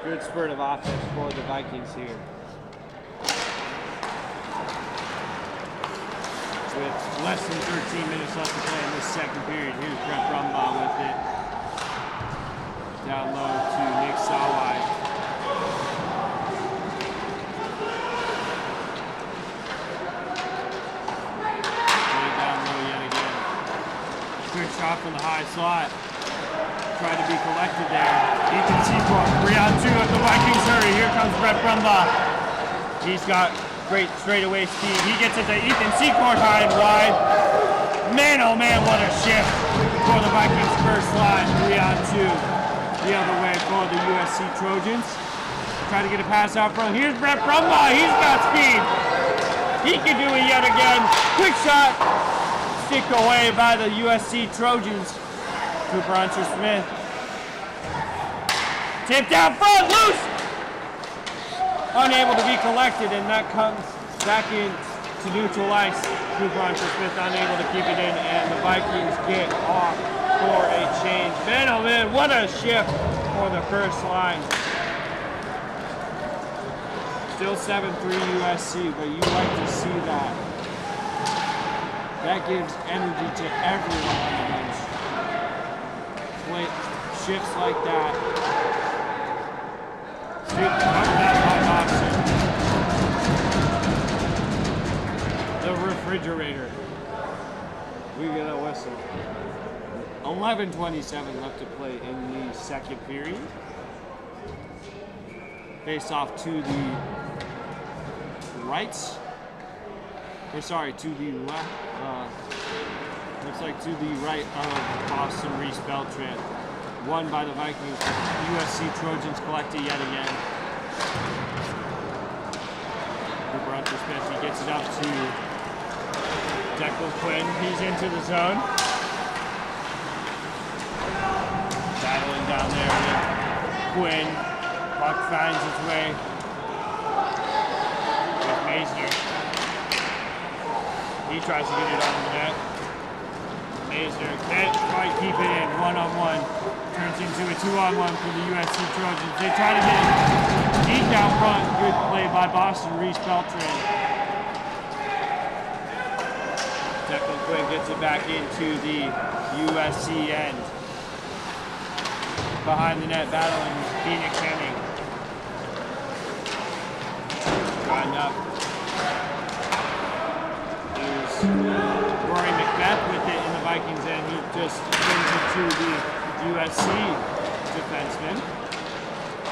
Good spurt of offense for the Vikings here. With less than 13 minutes left to play in this second period, here's Brett Brumbaugh with it. Down low to Nick Sawai. Down low yet again. Good shot from the high slot. Trying to be collected there. Ethan Secord, 3-on-2 if the Vikings hurry. Here comes Brett Brumbaugh. He's got great straightaway speed. He gets it to Ethan Secord high and wide. Man, oh man, what a shift for the Vikings first line. 3-on-2. The other way for the USC Trojans. Try to get a pass out front. Here's Brett Brumbaugh. He's got speed. He can do it yet again. Quick shot. Stick away by the USC Trojans. Cooper Hunter-Smith. Tipped out front, loose! Unable to be collected, and that comes back in to neutral ice. Cooper Hunter-Smith unable to keep it in, and the Vikings get off for a change. Man, oh man, what a shift for the first line. Still 7-3 USC, but you like to see that. That gives energy to everyone on the bench. Play shifts like that. The refrigerator. We get a whistle. 11:27 left to play in the second period. Face off to the right. Or sorry, to the left. Looks like to the right of Boston Reese Beltran. Won by the Vikings. USC Trojans collect it yet again. Cooper Hunter-Smith, he gets it up to Declan Quinn. He's into the zone. Battling down there with Quinn. Puck finds its way with Maisner. He tries to get it on the net. Maisner can't quite keep it in. One-on-one. Turns into a 2-on-1 for the USC Trojans. They try to get it deep down front. Good play by Boston Reese Beltran. Declan Quinn gets it back into the USC end. Behind the net, battling Phoenix Henning. Riding up. Here's Rory Macbeth with it in the Vikings end. He just brings it to the USC defenseman.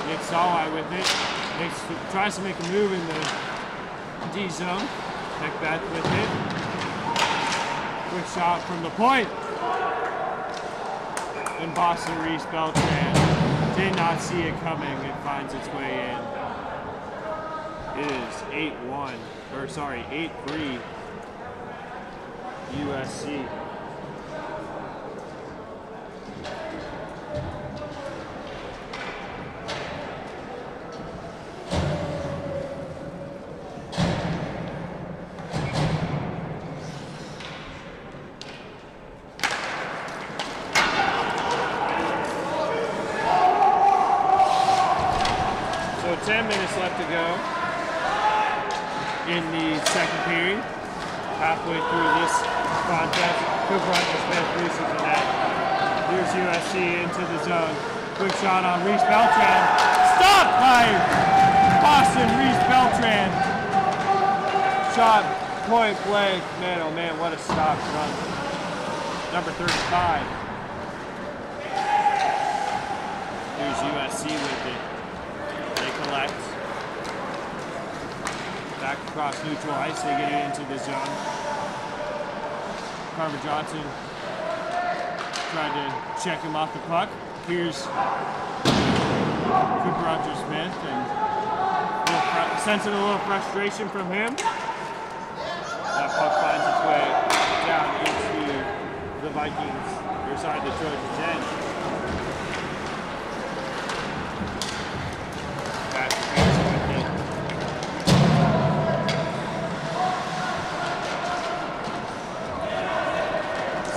Nick Sawai with it. Nick tries to make a move in the D zone. Macbeth with it. Quick shot from the point. And Boston Reese Beltran did not see it coming. It finds its way in. It is 8-1, or sorry, 8-3 USC. So 10 minutes left to go in the second period. Halfway through this contest, Cooper Smith reaches the net. Here's USC into the zone. Quick shot on Reese Beltran. Stopped by Boston Reese Beltran. Shot point blank. Man, oh man, what a stop from number 35. Here's USC with it. They collect. Back across neutral ice, they get it into the zone. Carver Johnson tried to check him off the puck. Here's Cooper Smith, and sensing a little frustration from him. That puck finds its way down into the Vikings, or sorry, the Trojans' end. Back to Pearson with it.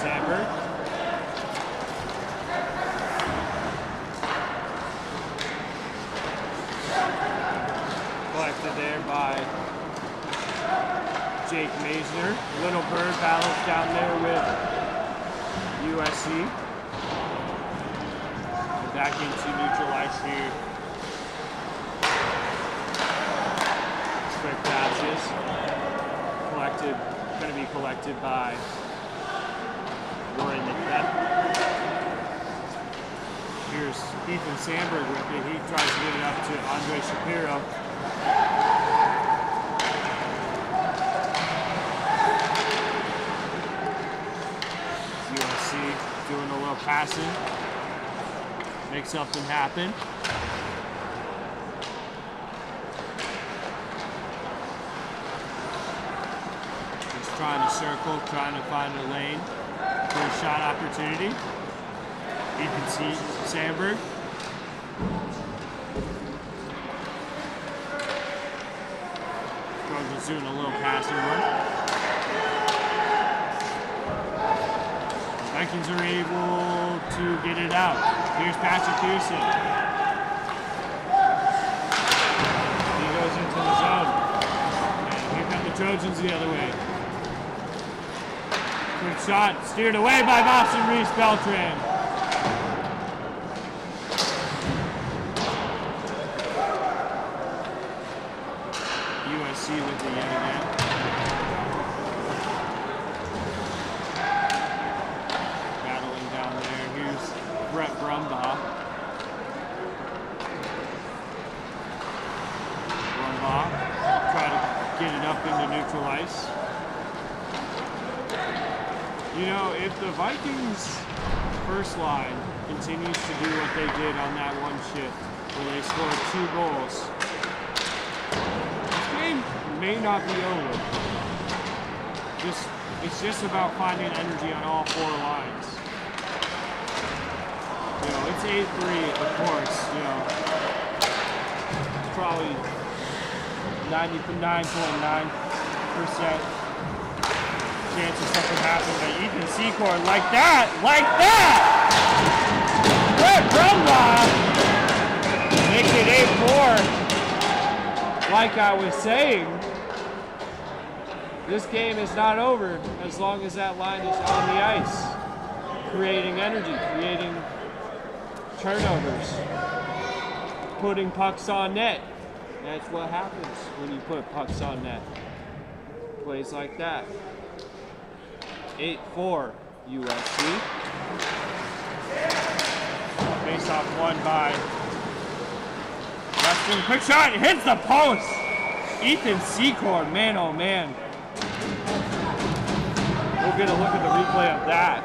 Sandberg. Collected there by Jake Maisner. Little Bird battles down there with USC. And back into neutral ice here. Quick passes. Collected, going to be collected by Rory Macbeth. Here's Ethan Sandberg with it. He tries to get it up to Andre Shapiro. USC doing a little passing. Make something happen. He's trying to circle, trying to find a lane for a shot opportunity. You can see Sandberg. Trojans doing a little passing work. Vikings are able to get it out. Here's Patrick Pearson. He goes into the zone. And here come the Trojans the other way. Quick shot, steered away by Boston Reese Beltran. USC with it yet again. Battling down there. Here's Brett Brumbaugh. Brumbaugh try to get it up into neutral ice. You know, if the Vikings first line continues to do what they did on that one shift, where they scored 2 goals, this game may not be over. It's just about finding energy on all 4 lines. You know, it's 8-3, of course, you know. Probably 99.9% chance of something happening, but Ethan Secor like that! Brett Brumbaugh makes it 8-4. Like I was saying, this game is not over as long as that line is on the ice, creating energy, creating turnovers, putting pucks on net. That's what happens when you put pucks on net. Plays like that. 8-4 USC. Face off won by Weston. Quick shot, hits the post. Ethan Secord, man oh man. We'll get a look at the replay of that.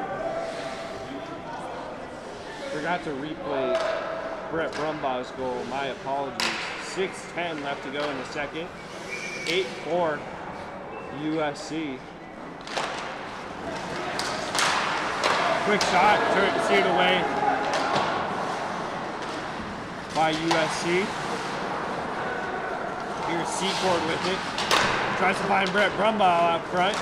Forgot to replay Brett Brumbaugh's goal, my apologies. 6:10 left to go in the second. 8-4 USC. Quick shot, steered away by USC. Here's Secord with it. Tries to find Brett Brumbaugh out front.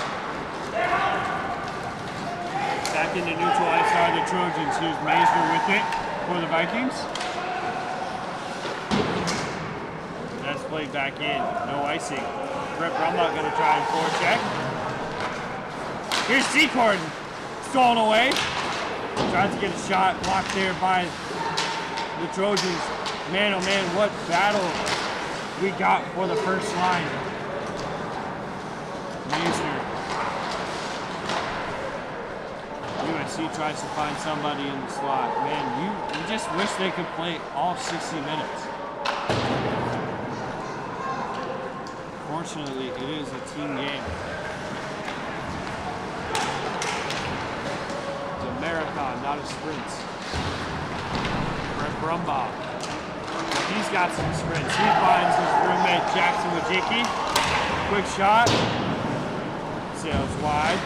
Back into neutral ice are the Trojans. Here's Maisner with it for the Vikings. That's played back in. No icing. Brett Brumbaugh going to try and forecheck. Here's Secord. Stolen away. Tries to get a shot blocked there by the Trojans. Man, oh man, what battle we got for the first line. Maisner. USC tries to find somebody in the slot. Man, you just wish they could play all 60 minutes. Fortunately, it is a team game. It's a marathon, not a sprint. Brett Brumbaugh. He's got some sprints. He finds his roommate Jackson Wojcicki. Quick shot. Sails wide.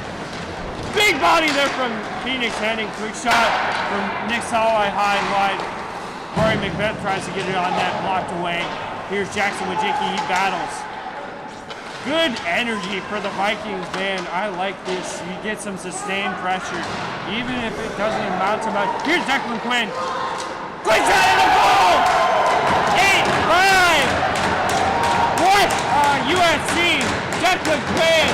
Big body there from Phoenix Henning. Quick shot from Nick Solway high and wide. Corey McBeth tries to get it on net, blocked away. Here's Jackson Wojcicki. He battles. Good energy for the Vikings, man. I like this. You get some sustained pressure, even if it doesn't amount to much. Here's Declan Quinn. Quick shot and a goal! 8-5! What? USC. Declan Quinn.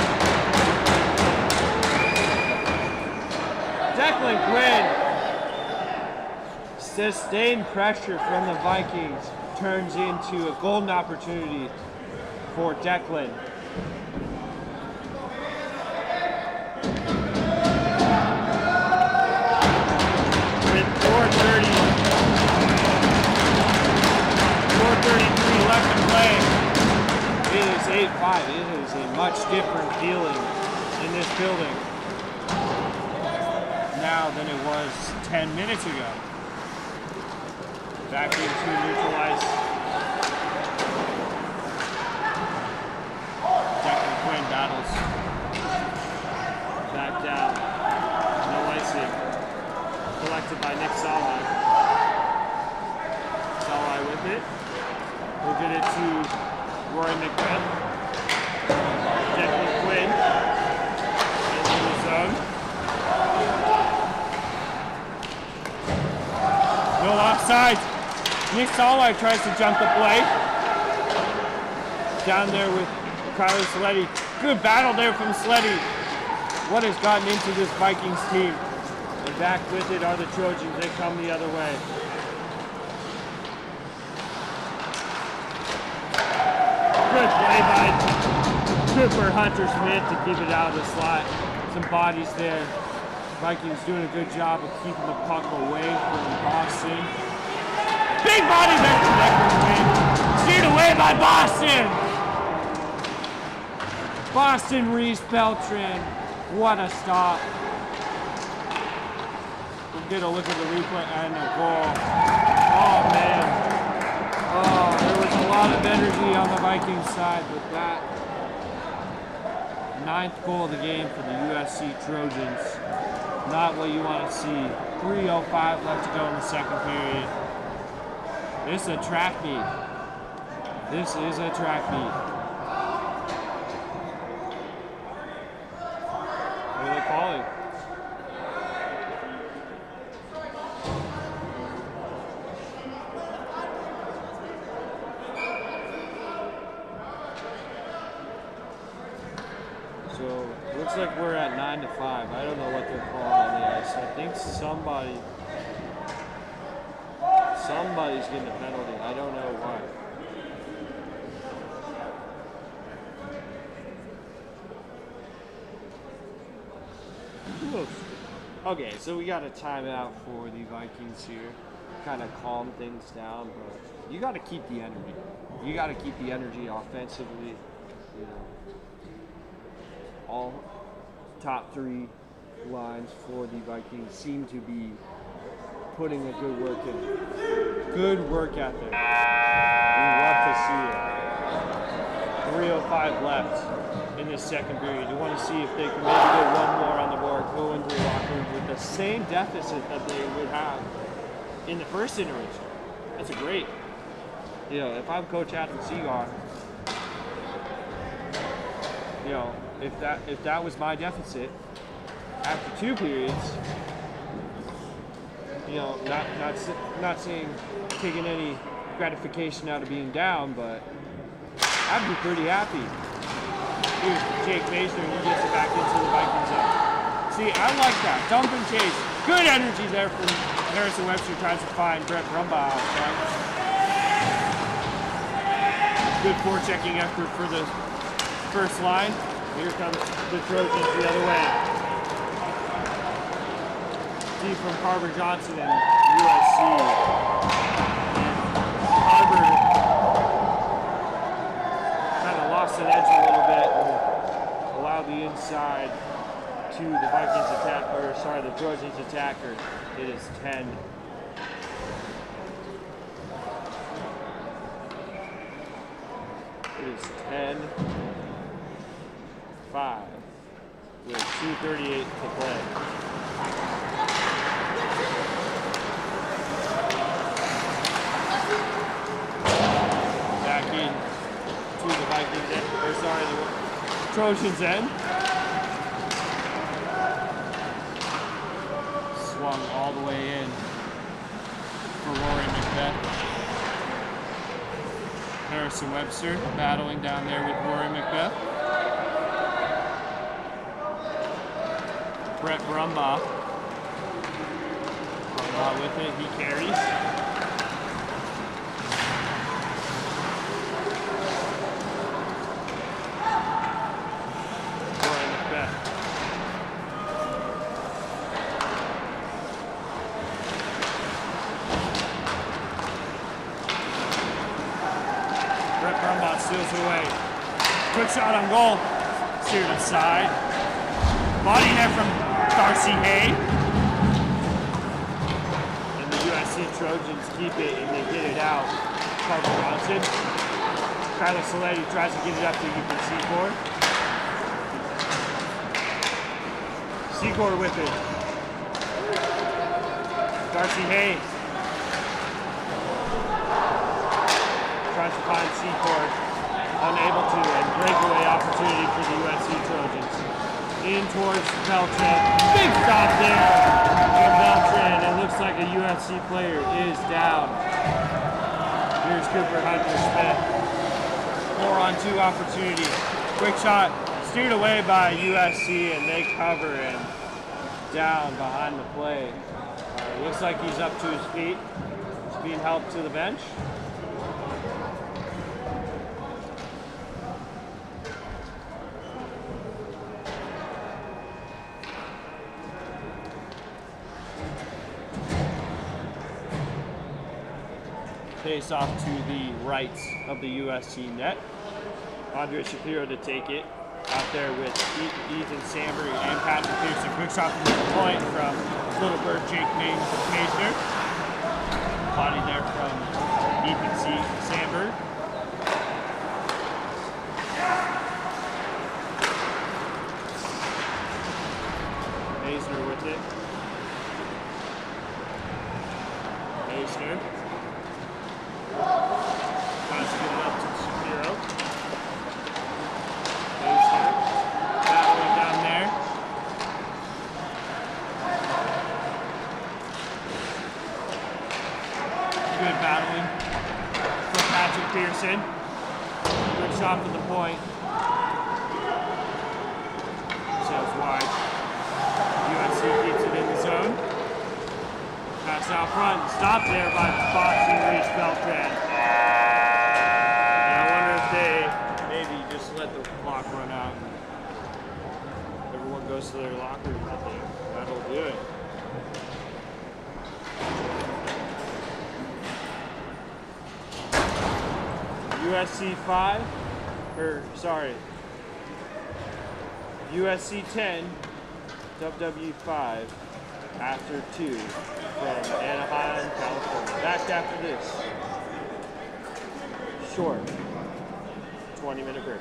Declan Quinn. Sustained pressure from the Vikings turns into a golden opportunity for Declan. With 4:33 left to play, it is 8-5. It is a much different feeling in this building now than it was 10 minutes ago. Back into neutral ice. Declan Quinn battles. Back down. No icing. Collected by Nick Solway. Solway with it. We'll get it to Rory McBeth. Declan Quinn. Into the zone. No offside. Nick Solway tries to jump the play. Down there with Kyler Sleddy. Good battle there from Sleddy. What has gotten into this Vikings team? And back with it are the Trojans. They come the other way. Good play by Cooper Hunter Smith to keep it out of the slot. Some bodies there. Vikings doing a good job of keeping the puck away from Boston. Big body there from Declan Quinn. Steered away by Boston. Boston Reese Beltran. What a stop. We'll get a look at the replay and the goal. Oh man. Oh, there was a lot of energy on the Vikings side with that. 9th goal of the game for the USC Trojans. Not what you want to see. 3:05 left to go in the second period. This is a track meet. This is a track meet. What are they calling? So looks like we're at 9 to 5. I don't know what they're calling on the ice. I think somebody's getting a penalty. I don't know why. Okay, so we got a timeout for the Vikings here. Kind of calm things down, but you got to keep the energy. You got to keep the energy offensively. You know, all top three lines for the Vikings seem to be putting a good work in. Good work ethic. We love to see it. 3:05 left in this second period. You want to see if they can maybe get one more on the board, go into the locker room with the same deficit that they would have in the first intermission. That's a great. You know, if I'm Coach Adam Seagar, you know, if that was my deficit after 2 periods, you know, not saying taking any gratification out of being down, but I'd be pretty happy. Here's Jake Mason, he gets it back into the Vikings zone. See, I like that. Dump and chase. Good energy there from Harrison Webster, tries to find Brett Brumbaugh out front. Good forechecking effort for the first line. Here comes the Trojans the other way. Deep from Carver Johnson and USC. Carver kind of lost an edge a little bit and allowed the inside to the Vikings attack, or sorry, the Trojans attacker. It is 10. It is 10-5 with 2:38 to play. Back in to the Vikings end, or sorry, the Trojans end. Swung all the way in for Rory Macbeth. Harrison Webster battling down there with Rory Macbeth. Brett Brumbaugh. Brumbaugh with it, he carries. Rory Macbeth. Brett Brumbaugh steals it away. Quick shot on goal. Steered aside. Body net from Darcy Hay. And the USC Trojans keep it and they get it out. Carver Johnson. Kyler Saletti tries to get it up to Secor. Secor with it. Darcy Hay. Tries to find Secor. Unable to, and breakaway opportunity for the USC Trojans. In towards Beltran. Big stop there from Beltran. It looks like a USC player is down. Here's Cooper Hunter-Smith. 4-on-2 opportunity. Quick shot steered away by USC, and they cover and down behind the play. Looks like he's up to his feet. He's being helped to the bench. Face off to the right of the USC net. Andre Shapiro to take it. Out there with Ethan Samberg and Patrick Pearson. Quick shot from the point from Little Bird Jake Masner. Body there from Ethan Samberg. Masner with it. Masner. Tries to get it up to Shapiro. Masner battling down there. Good battling for Patrick Pearson. Good shot from the point. So wide. USC keeps it in the zone. Pass out front, stopped there by boxing Reese Beltran. And I wonder if they maybe just let the clock run out. Everyone goes to their locker room. I think that'll do it. USC 5, USC 10, WWU 5, after 2 from Anaheim, California. Back after this short 20-minute break.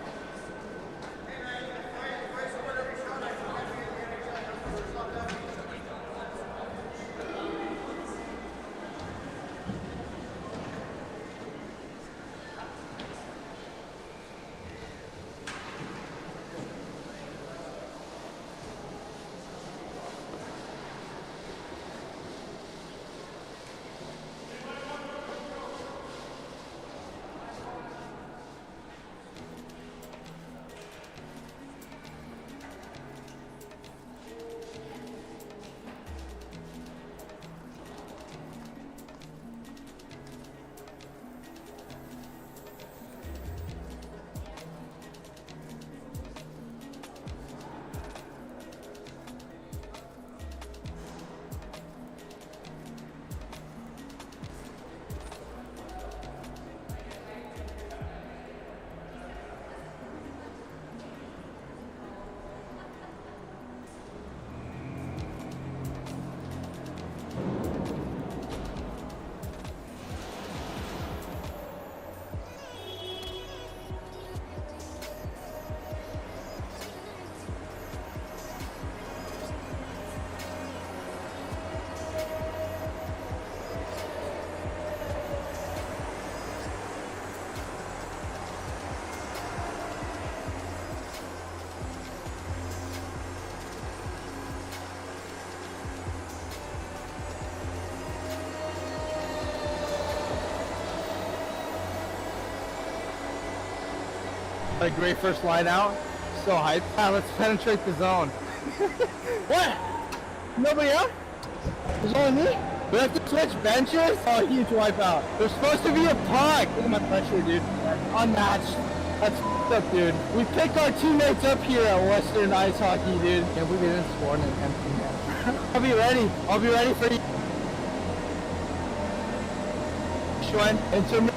A great first line out. So hyped. Let's penetrate the zone. What? Nobody out? There's only me? We have to switch benches? Oh, huge wipeout. There's supposed to be a puck. Look at my pressure, dude. Unmatched. That's up, dude. We picked our teammates up here at Western Ice Hockey, dude. Can't believe we didn't score in an empty net. I'll be ready. I'll be ready for you. Intermission.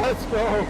Let's go.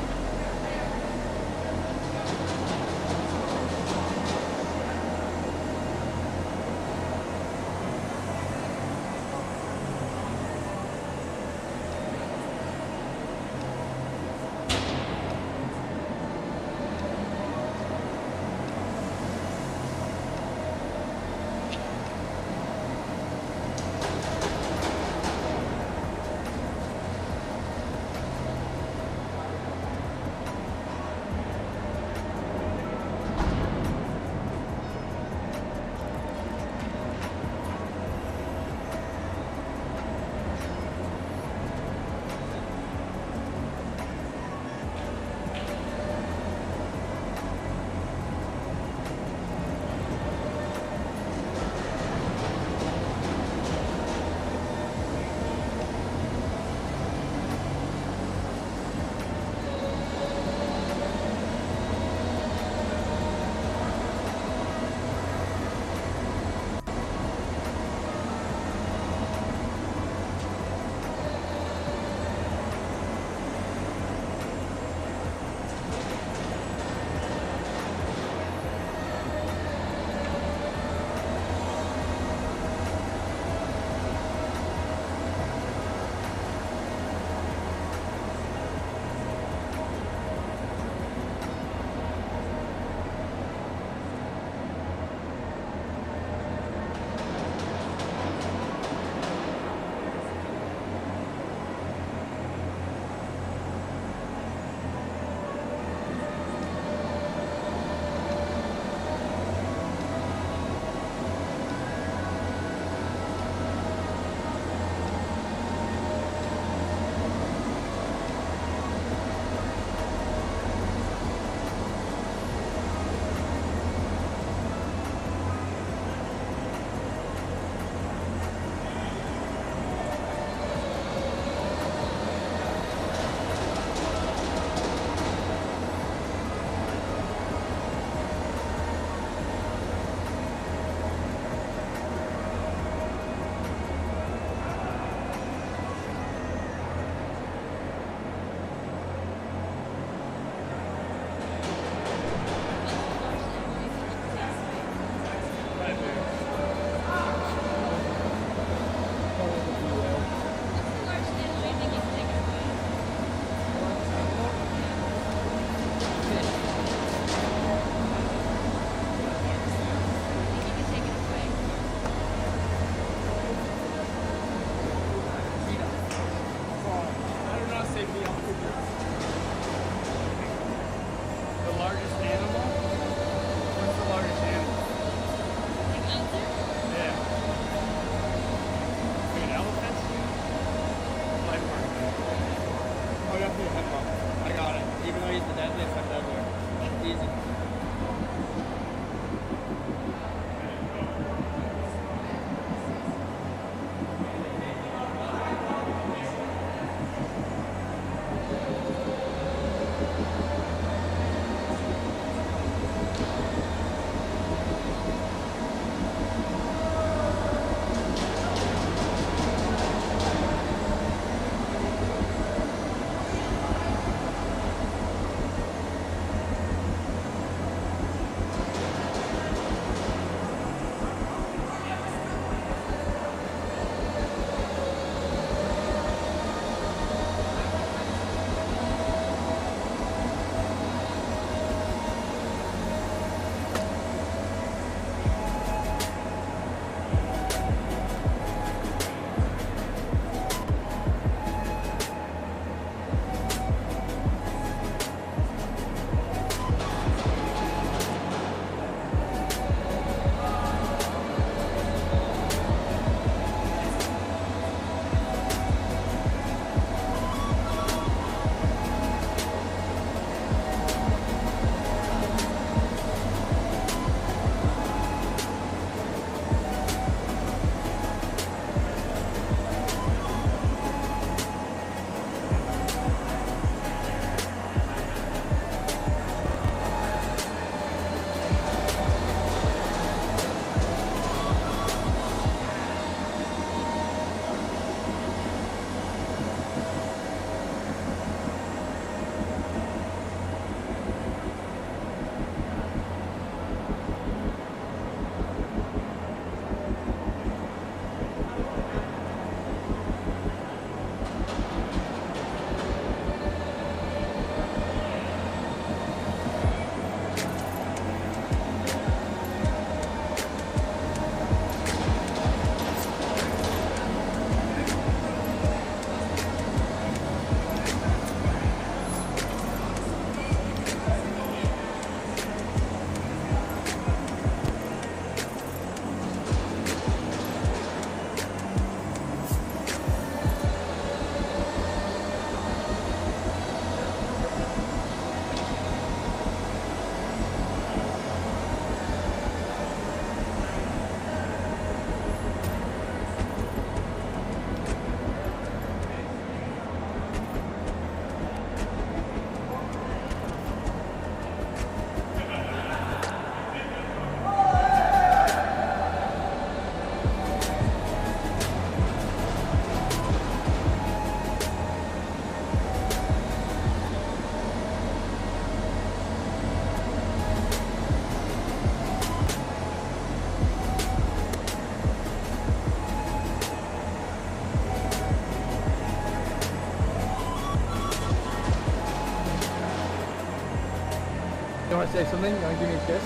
want to say something? You want to give me a kiss?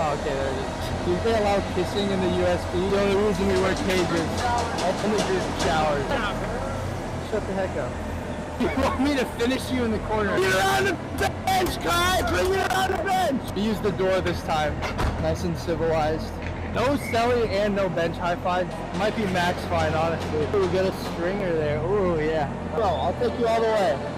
Oh, okay, there it is. Do they allow kissing in the USP? The only reason we wear cages, only group showers. Shut the heck up. You want me to finish you in the corner? Get it on the bench, Kai! Bring it on the bench! We used the door this time. Nice and civilized. No celly and no bench high five. Might be max fine, honestly. Ooh, we got a stringer there. Ooh, yeah. Bro, I'll take you all the way.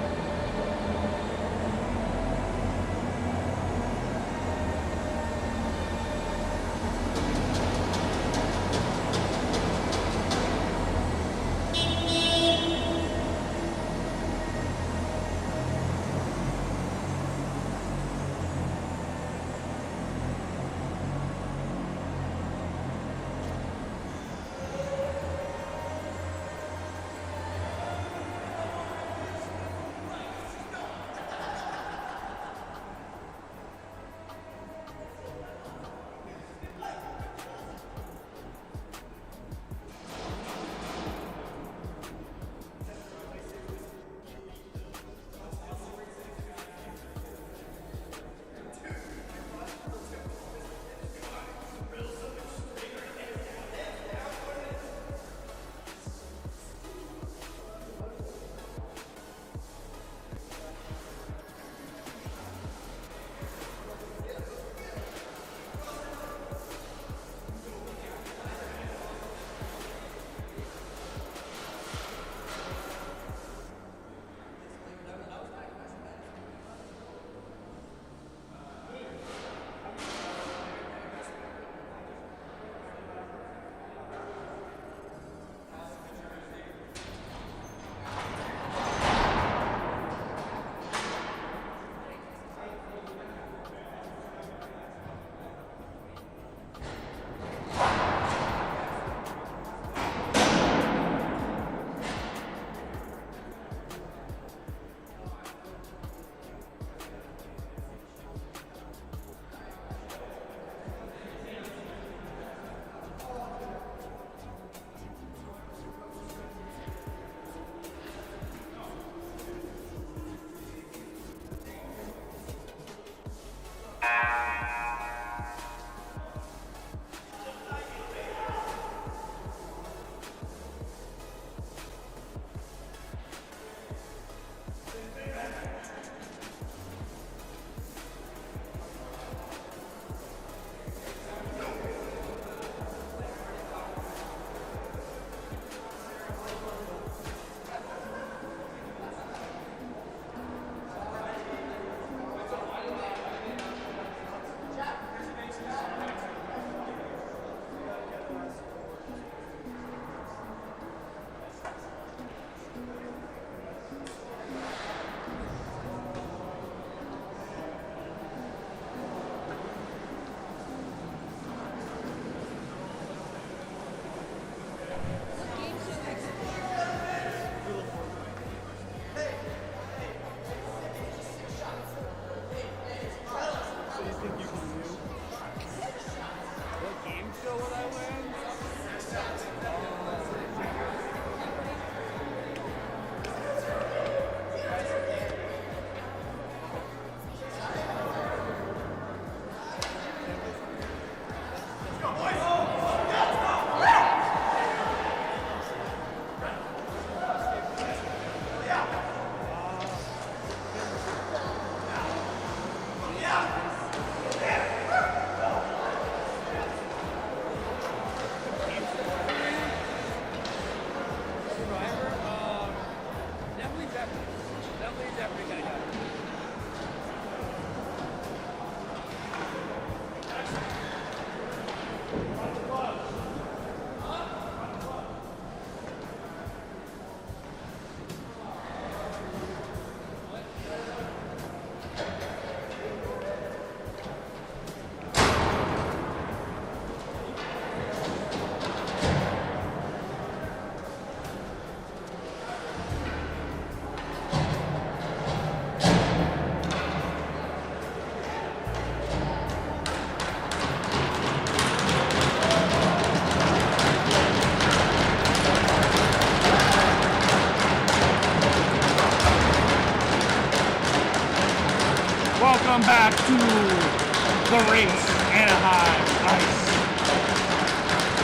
Welcome back to the rinks, Anaheim Ice,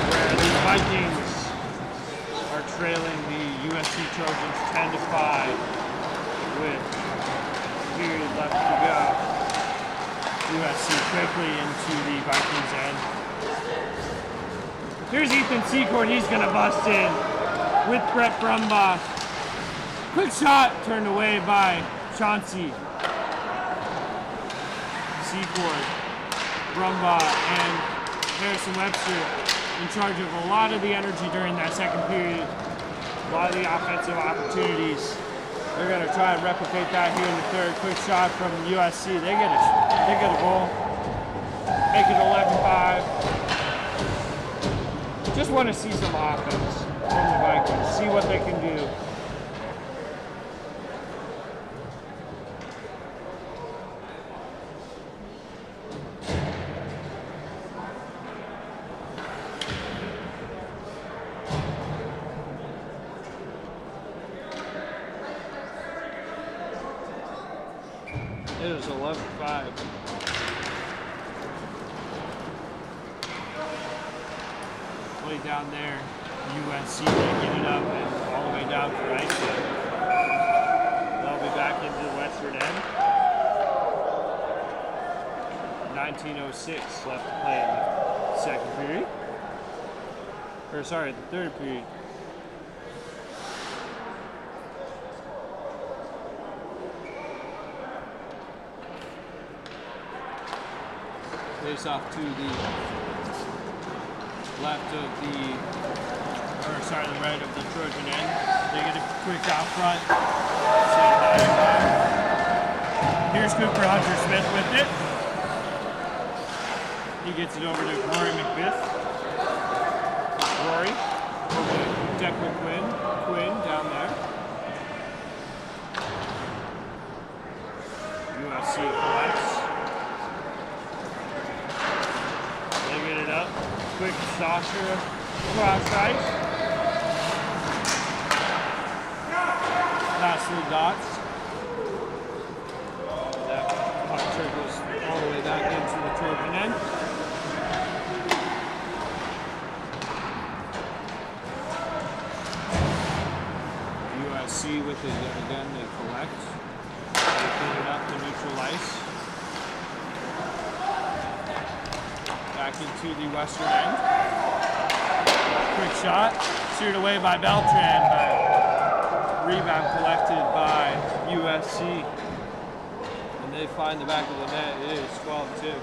where the Vikings are trailing the USC Trojans 10-5 with a period left to go. USC quickly into the Vikings end. Here's Ethan Secord. He's going to bust in with Brett Brumbaugh. Quick shot turned away by Chauncey. Secord, Brumbaugh, and Harrison Webster in charge of a lot of the energy during that second period. A lot of the offensive opportunities. They're going to try and replicate that here in the third. Quick shot from USC. They get a goal. Make it 11-5. Just want to see some offense from the Vikings. See what they can do. It is 11-5. Way down there, USC, they get it up and all the way down for ice. They'll be back into the western end. 19:06 left to play in the second period. Or sorry, the third period. Face off to the left of the, or sorry, the right of the Trojan end. They get a quick out front. Here's Cooper Hunter-Smith with it. He gets it over to Rory McBith. Rory over to Declan Quinn. Quinn down there. USC collects. They get it up. Quick saucer across ice. Past the dots. That puck trickles all the way back into the Trojan end. USC with it again, they collect. They put it up to neutral ice. Back into the western end. Quick shot, steered away by Beltran, but rebound collected by USC. And they find the back of the net. It is 12-2.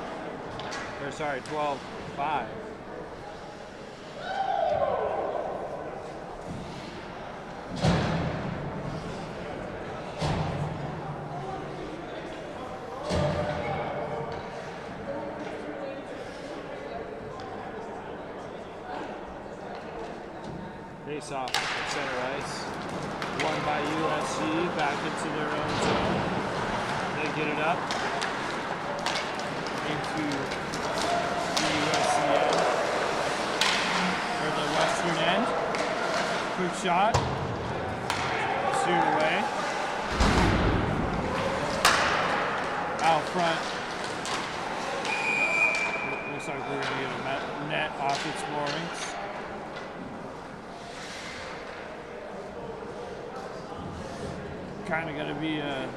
Or sorry, 12-5. Face off at center ice. Won by USC, back into their own zone. They get it up into the USC end, or the western end. Quick shot, steered away. Out front. Looks like we're going to get a net off its moorings. Kind of going to be a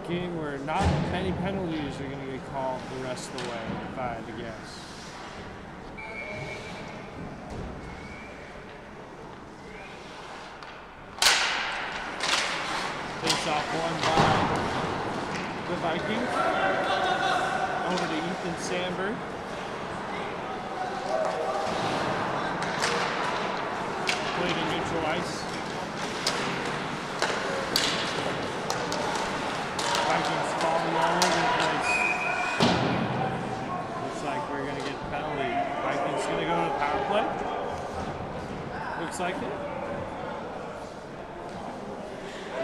game where not many penalties are going to get called the rest of the way, if I had to guess. Face off won by the Vikings. Over to Ethan Sandberg. Played in neutral ice. Vikings falling all over the place. Looks like we're going to get the penalty. Vikings going to go to the power play. Looks like it.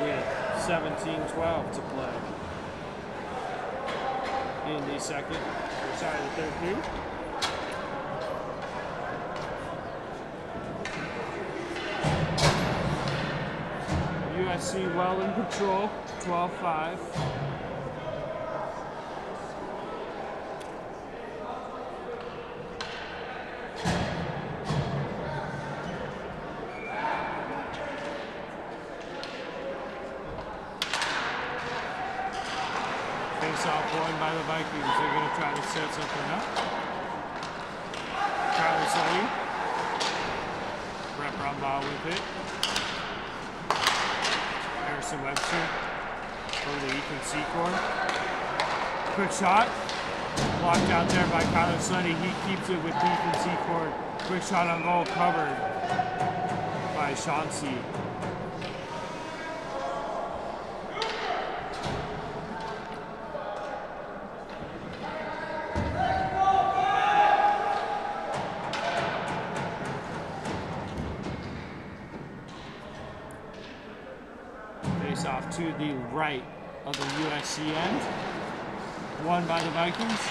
With 17-12 to play in the second, or sorry, the third period. USC well in control, 12-5. Face-off one by the Vikings. They're going to try to set something up. Travis Lee. Brett Brumbaugh with it. Harrison Webster over to Ethan Secor. Quick shot. Blocked out there by Kyler Sonny. He keeps it with Ethan Secor. Quick shot on goal covered by Chauncey. Off to the right of the USC end. Won by the Vikings.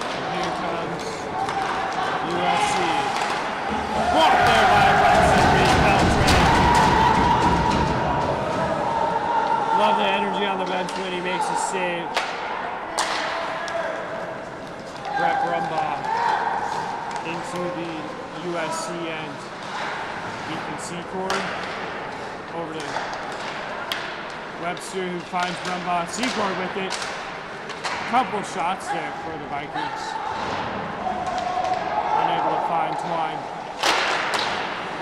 And here comes USC. Blocked there by Beltran. Love the energy on the bench when he makes a save. Brett Brumbaugh into the USC end. Ethan Secor over to Webster, who finds Brumbaugh. Secor with it. Couple shots there for the Vikings. Unable to find Twine.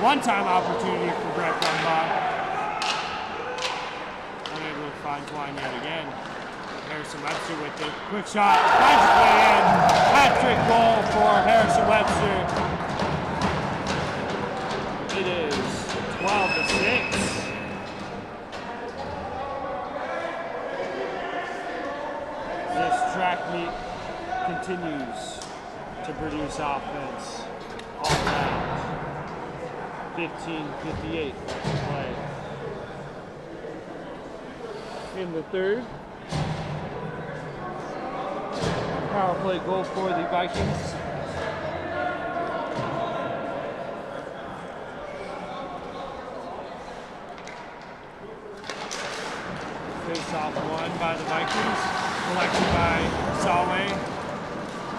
One-time opportunity for Brett Brumbaugh. Unable to find Twine yet again. Harrison Webster with it. Quick shot. Finds his way in. Hat-trick goal for Harrison Webster. It is 12-6. This track meet continues to produce offense all around. 15:58 left to play in the third. Power play goal for the Vikings. Face-off won by the Vikings. Collected by Saleh.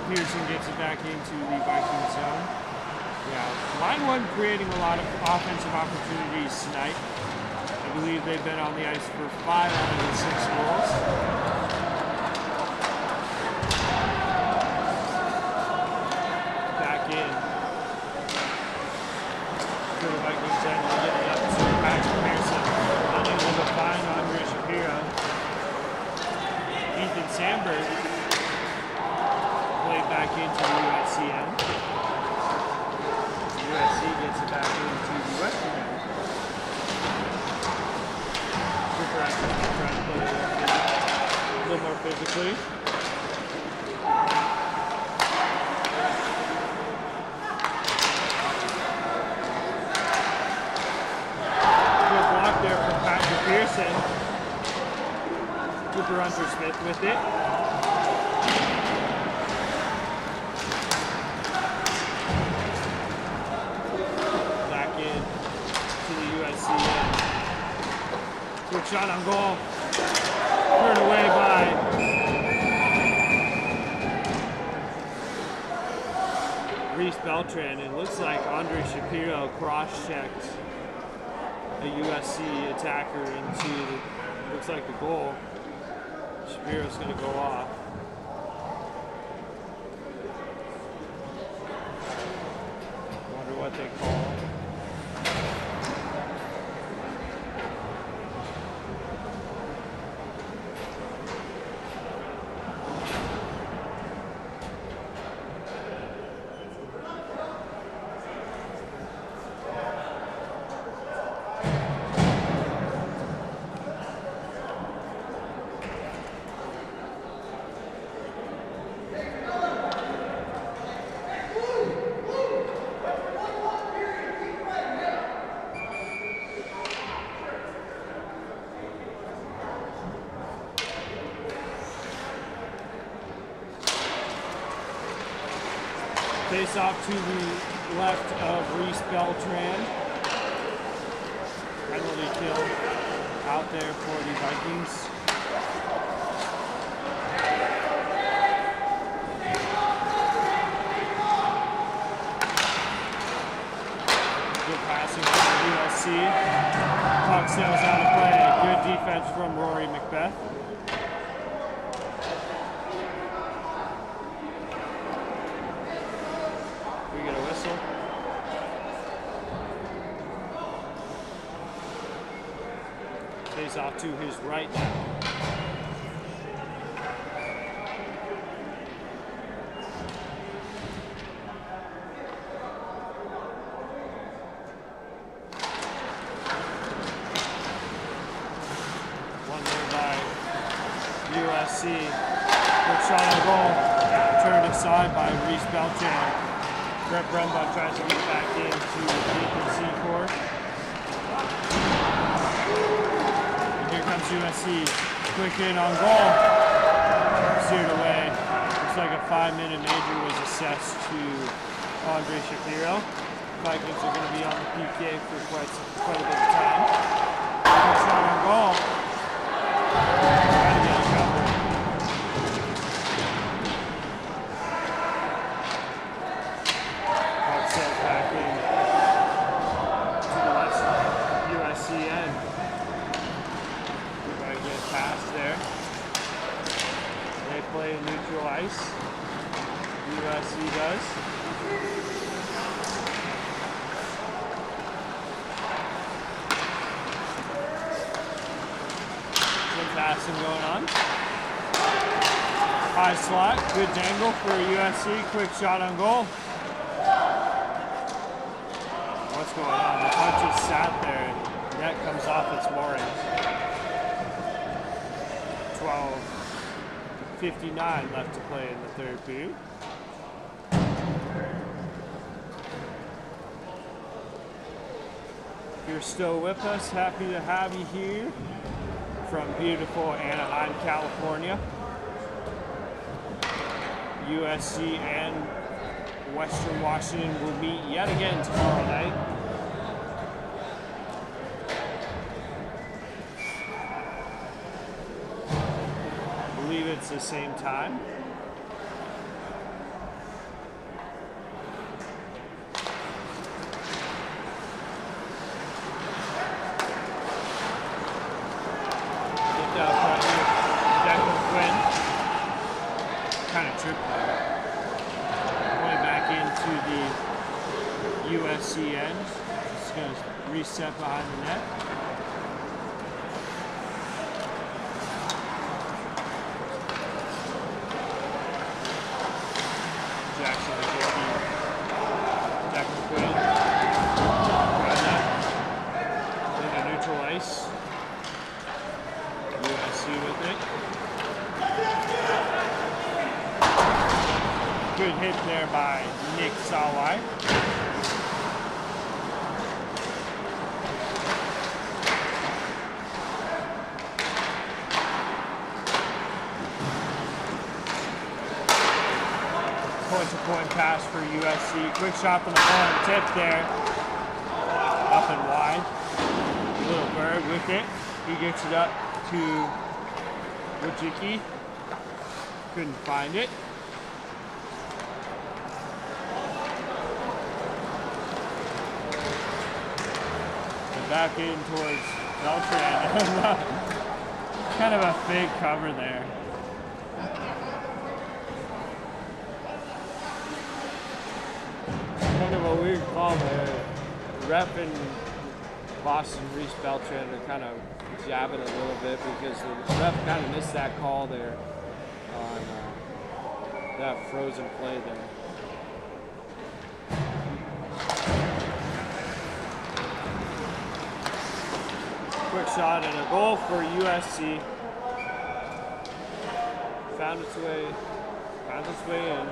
Pearson gets it back into the Viking zone. Yeah, line one creating a lot of offensive opportunities tonight. I believe they've been on the ice for 5 out of the 6 goals. Back in. For the Vikings end, they get it up to Patrick Pearson. Unable to find Andre Shapiro. Ethan Sandberg played back into the USC end. USC gets it back into the Western end. Super active, trying to play it a little more physically. Good block there from Patrick Pearson. Cooper Hunter-Smith with it. Back in to the USC end. Quick shot on goal. Turned away by Reese Beltran. It looks like Andre Shapiro cross-checked a USC attacker into looks like the goal. Shapiro's going to go off. Wonder what they call. Face off to the left of Reese Beltran. penalty kill out there for the Vikings. Good passing from USC. Puck sails out of play. Good defense from Rory Macbeth. We get a whistle. Face off to his right now. One there by USC. Good shot on goal. Turned aside by Reese Beltran. Brett Brumbaugh tries to get back into Beacon Seacourt. Here comes USC. Quick in on goal. Steered away. Looks like a 5-minute major was assessed to Andre Shapiro. Vikings are going to be on the PK for quite a bit of time. Quick shot on goal. Trying to get a cover. Puck set back in to the left USC end. Get past there. They play neutral ice. USC does. Some passing going on. High slot. Good dangle for USC. Quick shot on goal. What's going on? The puck just sat there and net comes off its moorings. 12:59 left to play in the third period. If you're still with us, happy to have you here from beautiful Anaheim, California. USC and Western Washington will meet yet again tomorrow night. I believe it's the same time. Kind of tripped there. Going back into the USC end. Just going to reset behind the net. Jackson with Declan Quinn. Right net. Into neutral ice. USC with it. Good hit there by Nick Salwai. Point-to-point pass for USC. Quick shot from the corner. Tip there. Up and wide. Little bird with it. He gets it up to Wojcicki. Couldn't find it. Back in towards Beltran. Kind of a fake cover there. Kind of a weird call there. Rep and Boston Reese Beltran are kind of jabbing a little bit because the ref kind of missed that call there on that frozen play there. Quick shot and a goal for USC. Found its way in.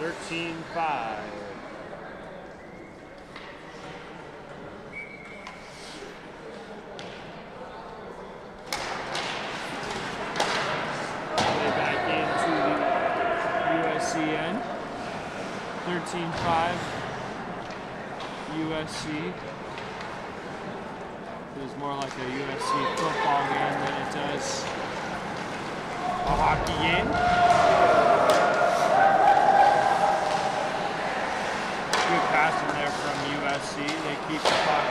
(13-5). 13-5 USC. Feels more like a USC football game than it does a hockey game. Good passing there from USC. They keep the puck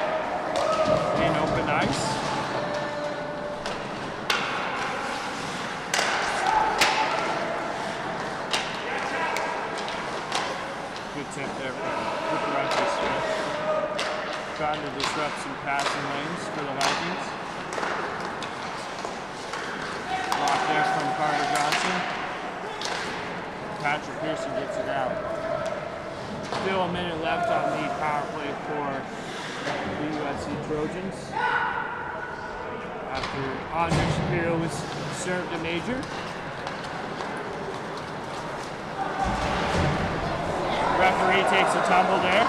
in open ice. Good tip there from Smith. Trying to disrupt some passing lanes for the Vikings. Block there from Carter Johnson. Patrick Pearson gets it out. Still a minute left on the power play for the USC Trojans. After Andre Shapiro was served a major. Referee takes a tumble there.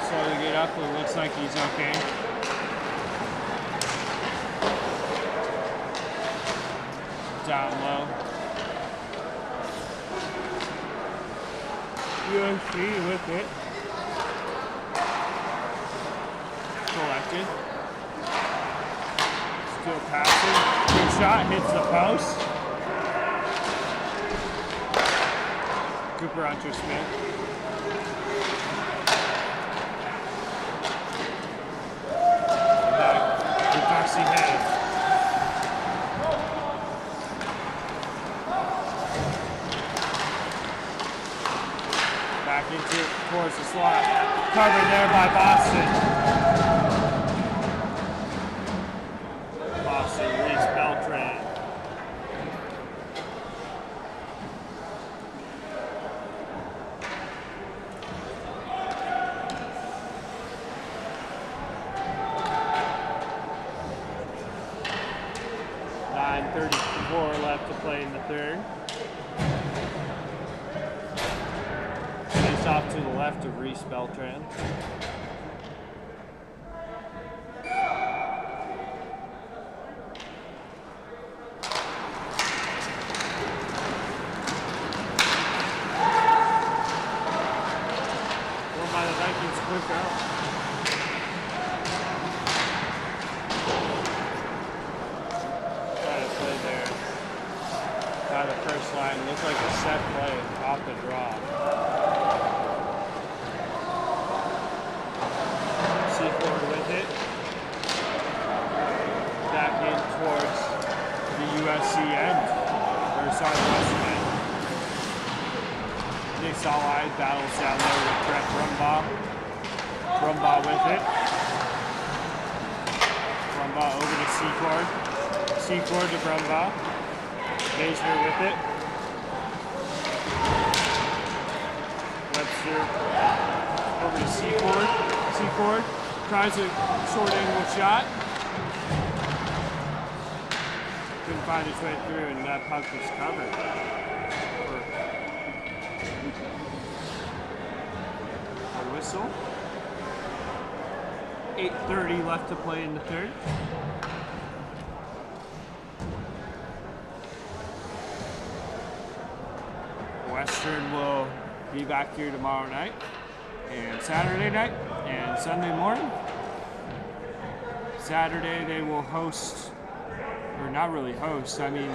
Slowly get up, it looks like he's okay. Down low. USC with it. Collected. Still passing. Good shot, hits the post. Cooper Hunter Smith. Back to Darcy Hay. Back into it towards the slot. Covered there by Boston. Boston, Reese Beltran. Left to play in the third. Face off to the left of Reese Beltran. Won by the Vikings quick out. By the first line, looks like a set play off the draw. Seaford with it. Back in towards the USC end. Or sorry, the Western end. Nick Solide battles down there with Brett Brumbaugh. Brumbaugh with it. Brumbaugh over to Seaford. Seaford to Brumbaugh. Major with it. Webster over to Seaford. Seaford tries a short angle shot. Couldn't find his way through, and that puck was covered. A whistle. 8:30 left to play in the third. Western will be back here tomorrow night, and Saturday night, and Sunday morning. Saturday they will host, or not really host, I mean,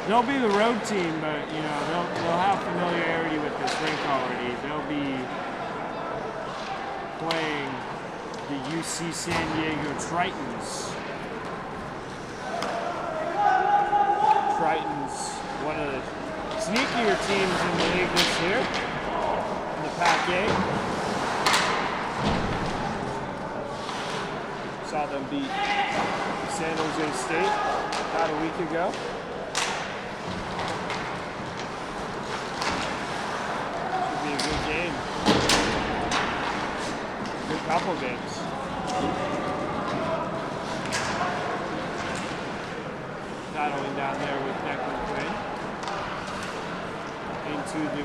they'll be the road team, but you know, they'll have familiarity with this rink already. They'll be playing the UC San Diego Tritons. Tritons, one of the sneakier teams in the league this year, in the Pac-8. Saw them beat San Jose State about a week ago. Should be a good game. Good couple games. Battling down there with Declan Quinn. Into the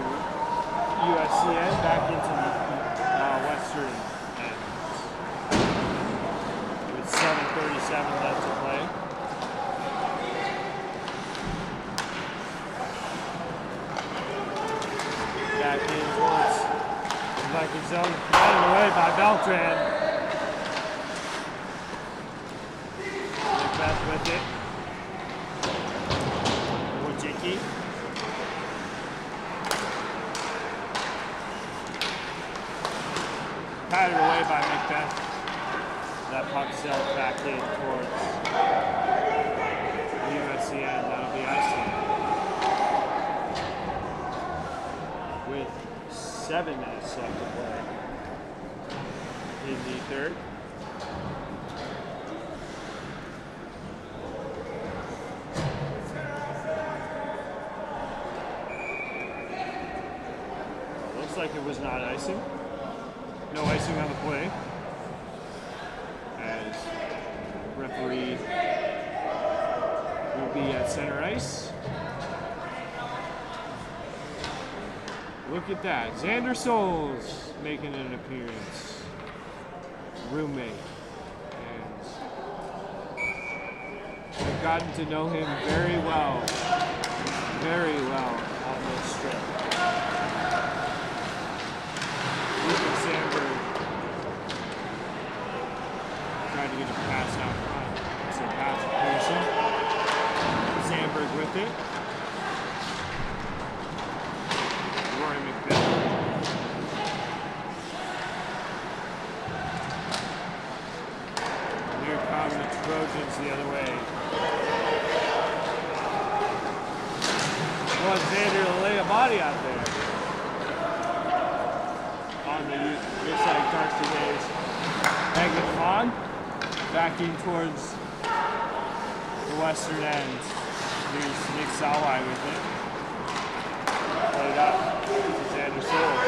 USC end, back into the Western end. With 7:37 left to play. zone, batted away by Beltran. Macbeth with it. Wojcicki. Batted away by Macbeth. That puck sailed back in towards the USC end. That'll be icing. With 7 minutes left to play in the third. Looks like it was not icing. No icing on the play. As referee will be at center ice. Look at that. Xander Souls making an appearance. Roommate. And I've gotten to know him very well on this strip. Ethan Sandberg tried to get a pass out front. It's a pass to Pearson. Sandberg with it. Here come the Trojans the other way. Want Xander to lay a body out there on the Mid-Side Darcy days. Egging him on, backing towards the western end. Here's Nick Salwai with it. Played up to Xander Souls.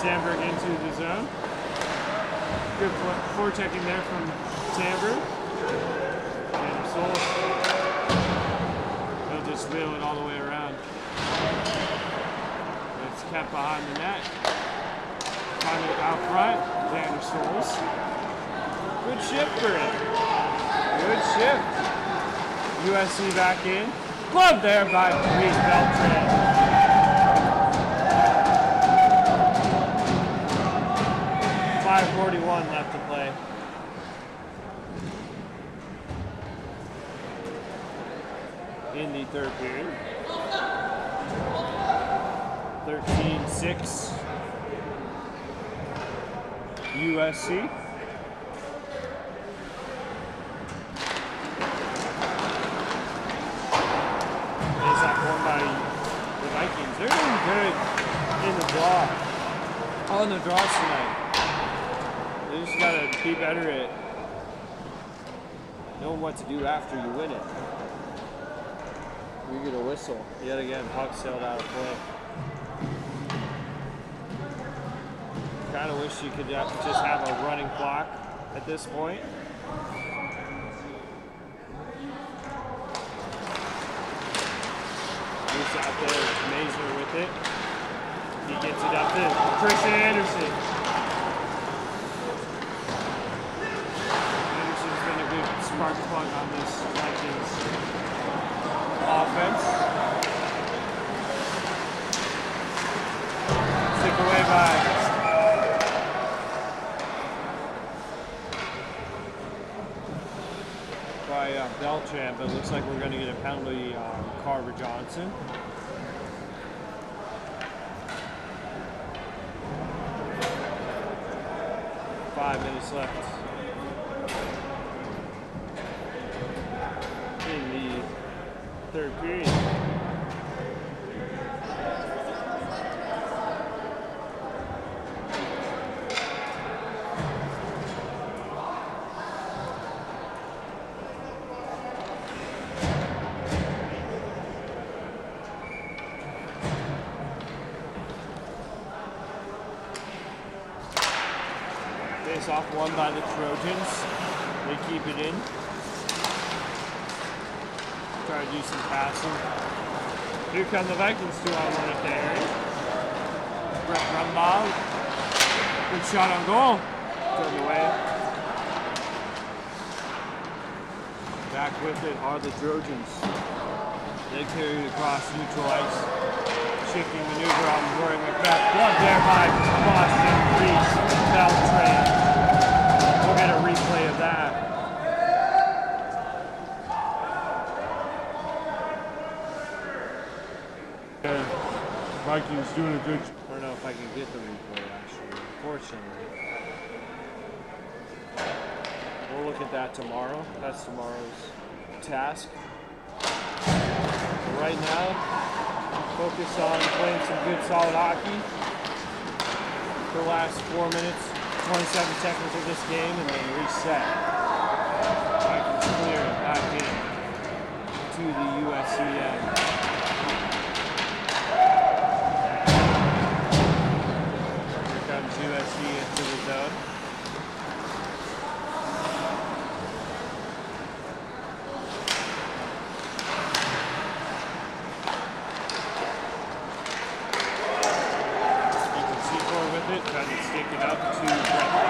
Sandberg into the zone. Good forechecking there from Sandberg. Xander Souls. He'll just wheel it all the way around. It's kept behind the net. Finally out front, Xander Souls. Good shift for him. Good shift. USC back in. Glove there by Reese Beltran. 5:41 left to play. In the third period. 13-6. USC. By the Vikings. They're doing good in the draw. On the draws tonight. They just gotta be better at knowing what to do after you win it. You get a whistle. Yet again, puck sailed out of play. Kinda wish you could just have a running clock at this point. Out there, Mazur with it. He gets it up to Christian Anderson. Anderson's been a good spark plug on this Vikings offense. Stick away by Beltran, but it looks like we're going to get a penalty on Carver Johnson. Five minutes left in the third period. Off one by the Trojans. They keep it in. Try to do some passing. Here come the Vikings 2-on-1 at the area. Brett Rumbaugh. Good shot on goal. Turned away. Back with it are the Trojans. They carry it across neutral ice. shifting maneuver on Rory McBeth. Gloved there by Boston Reese Beltran. We'll get a replay of that. Vikings doing a good job. I don't know if I can get the replay actually, unfortunately. We'll look at that tomorrow. That's tomorrow's task. But right now, focus on playing some good solid hockey for the last 4 minutes, 27 seconds of this game, and then reset. Vikings clear it back in to the USC end. USC into the zone. You can see forward with it, trying to stick it up to Brett Hall.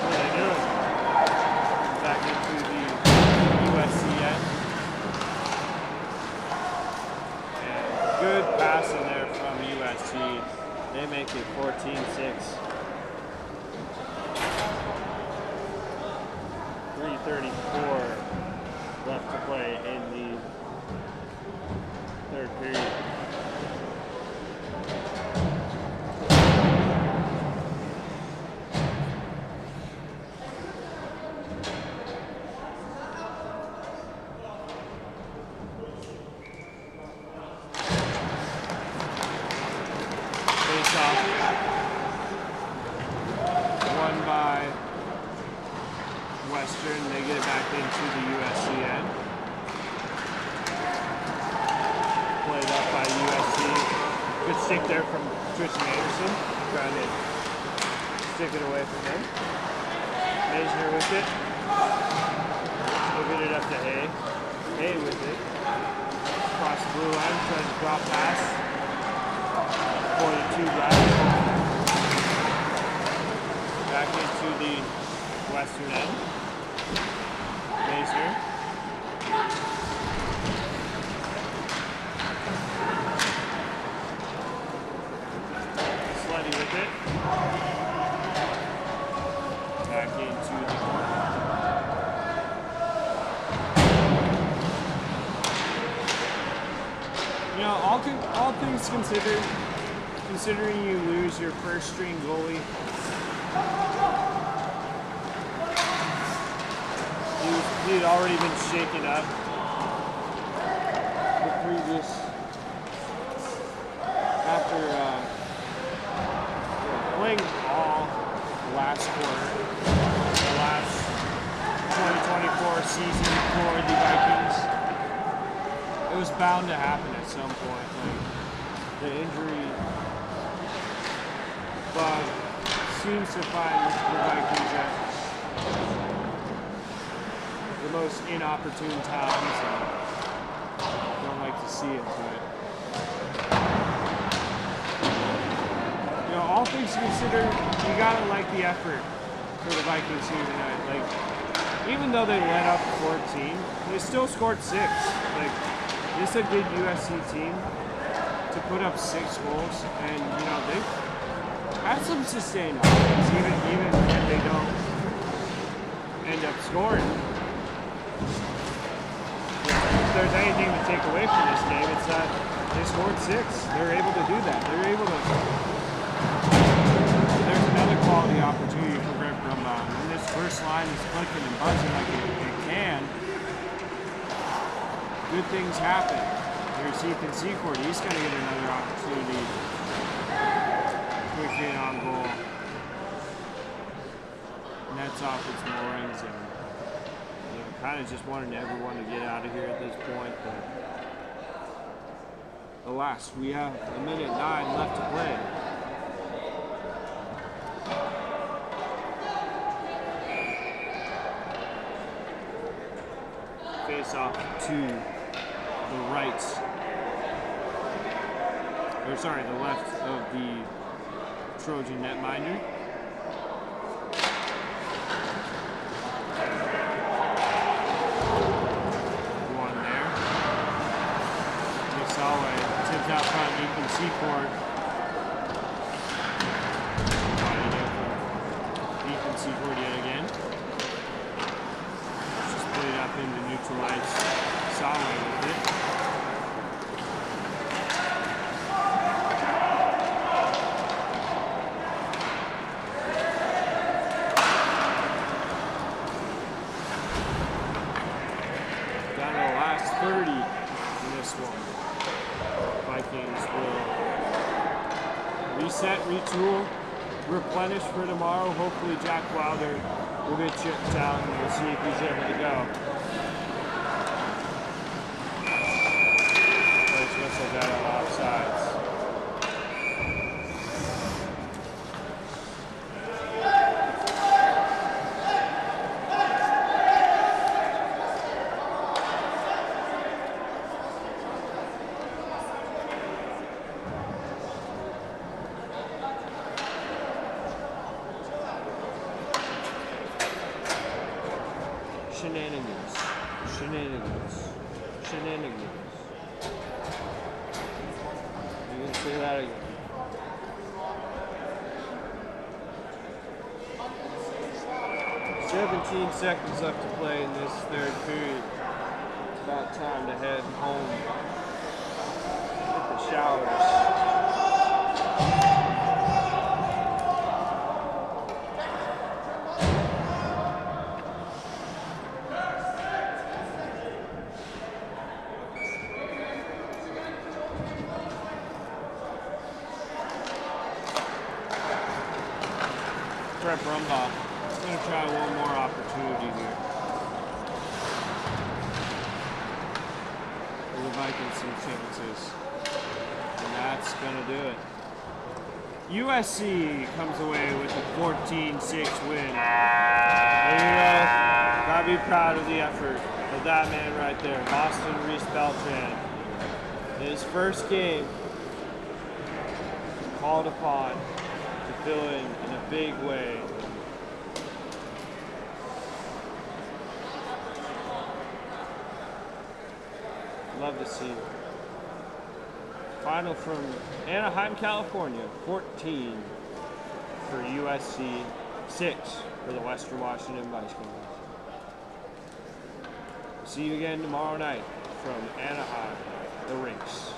What are they doing? Back into the USC end. And good pass in there from USC. They make it 14-6. 3:34 left to play in the third period. Won by Western. They get it back into the USC end. Played up by USC. Good stick there from Tristan Anderson. Trying to stick it away from him. Meisner with it. We'll get it up to Hay. Hay with it. Across the blue line. Trying to drop pass. 42 left. Back into the western end. Meisner. Sleddy with it. Back into the corner. You know, all things considered, considering you lose your first string goalie, he had already been shaken up the previous, after playing all last quarter, the last 2024 season for the Vikings. It was bound to happen at some point. Like, the injury bug seems to find the Vikings at the most inopportune times. I don't like to see it, but you know, all things considered, you gotta like the effort for the Vikings here tonight. Like, even though they let up 14, they still scored 6. Like, this is a good USC team to put up 6 goals, and you know they've had some sustained offense, even if they don't end up scoring. If there's anything to take away from this game, it's that they scored 6. They're able to do that. They're able to. There's another quality opportunity for Greg Brumbaugh. When this first line is clicking and buzzing like it can, good things happen. Here's Ethan Secord. He's going to get another opportunity. Quick hit on goal. Nets off its moorings, and you know, kind of just wanted everyone to get out of here at this point. But alas, we have 1:09 left to play. Face off to the right, or sorry, the left of the Trojan netminder. One there. Secord. Ethan Secord yet again. Just put it up into neutralize Solway with it. Down to the last 30 in this one. Vikings will reset, retool, replenish for tomorrow. Hopefully Jack Wilder will get chipped out and we'll see if he's able to go. First whistle down on offsides. Shenanigans. Shenanigans. Shenanigans. You can say that again. "17 seconds left to play in this third period. It's about time to head home. Hit the showers." Brett Brumbaugh going to try one more opportunity here. Give the Vikings some chances. And that's going to do it. USC comes away with a 14-6 win. There you go. Gotta be proud of the effort of that man right there, Boston Reese Beltran. His first game called upon to fill in a big way. Love to see. Final from Anaheim, California, 14 for USC, 6 for the Western Washington Vikings. See you again tomorrow night from Anaheim, the Rinks.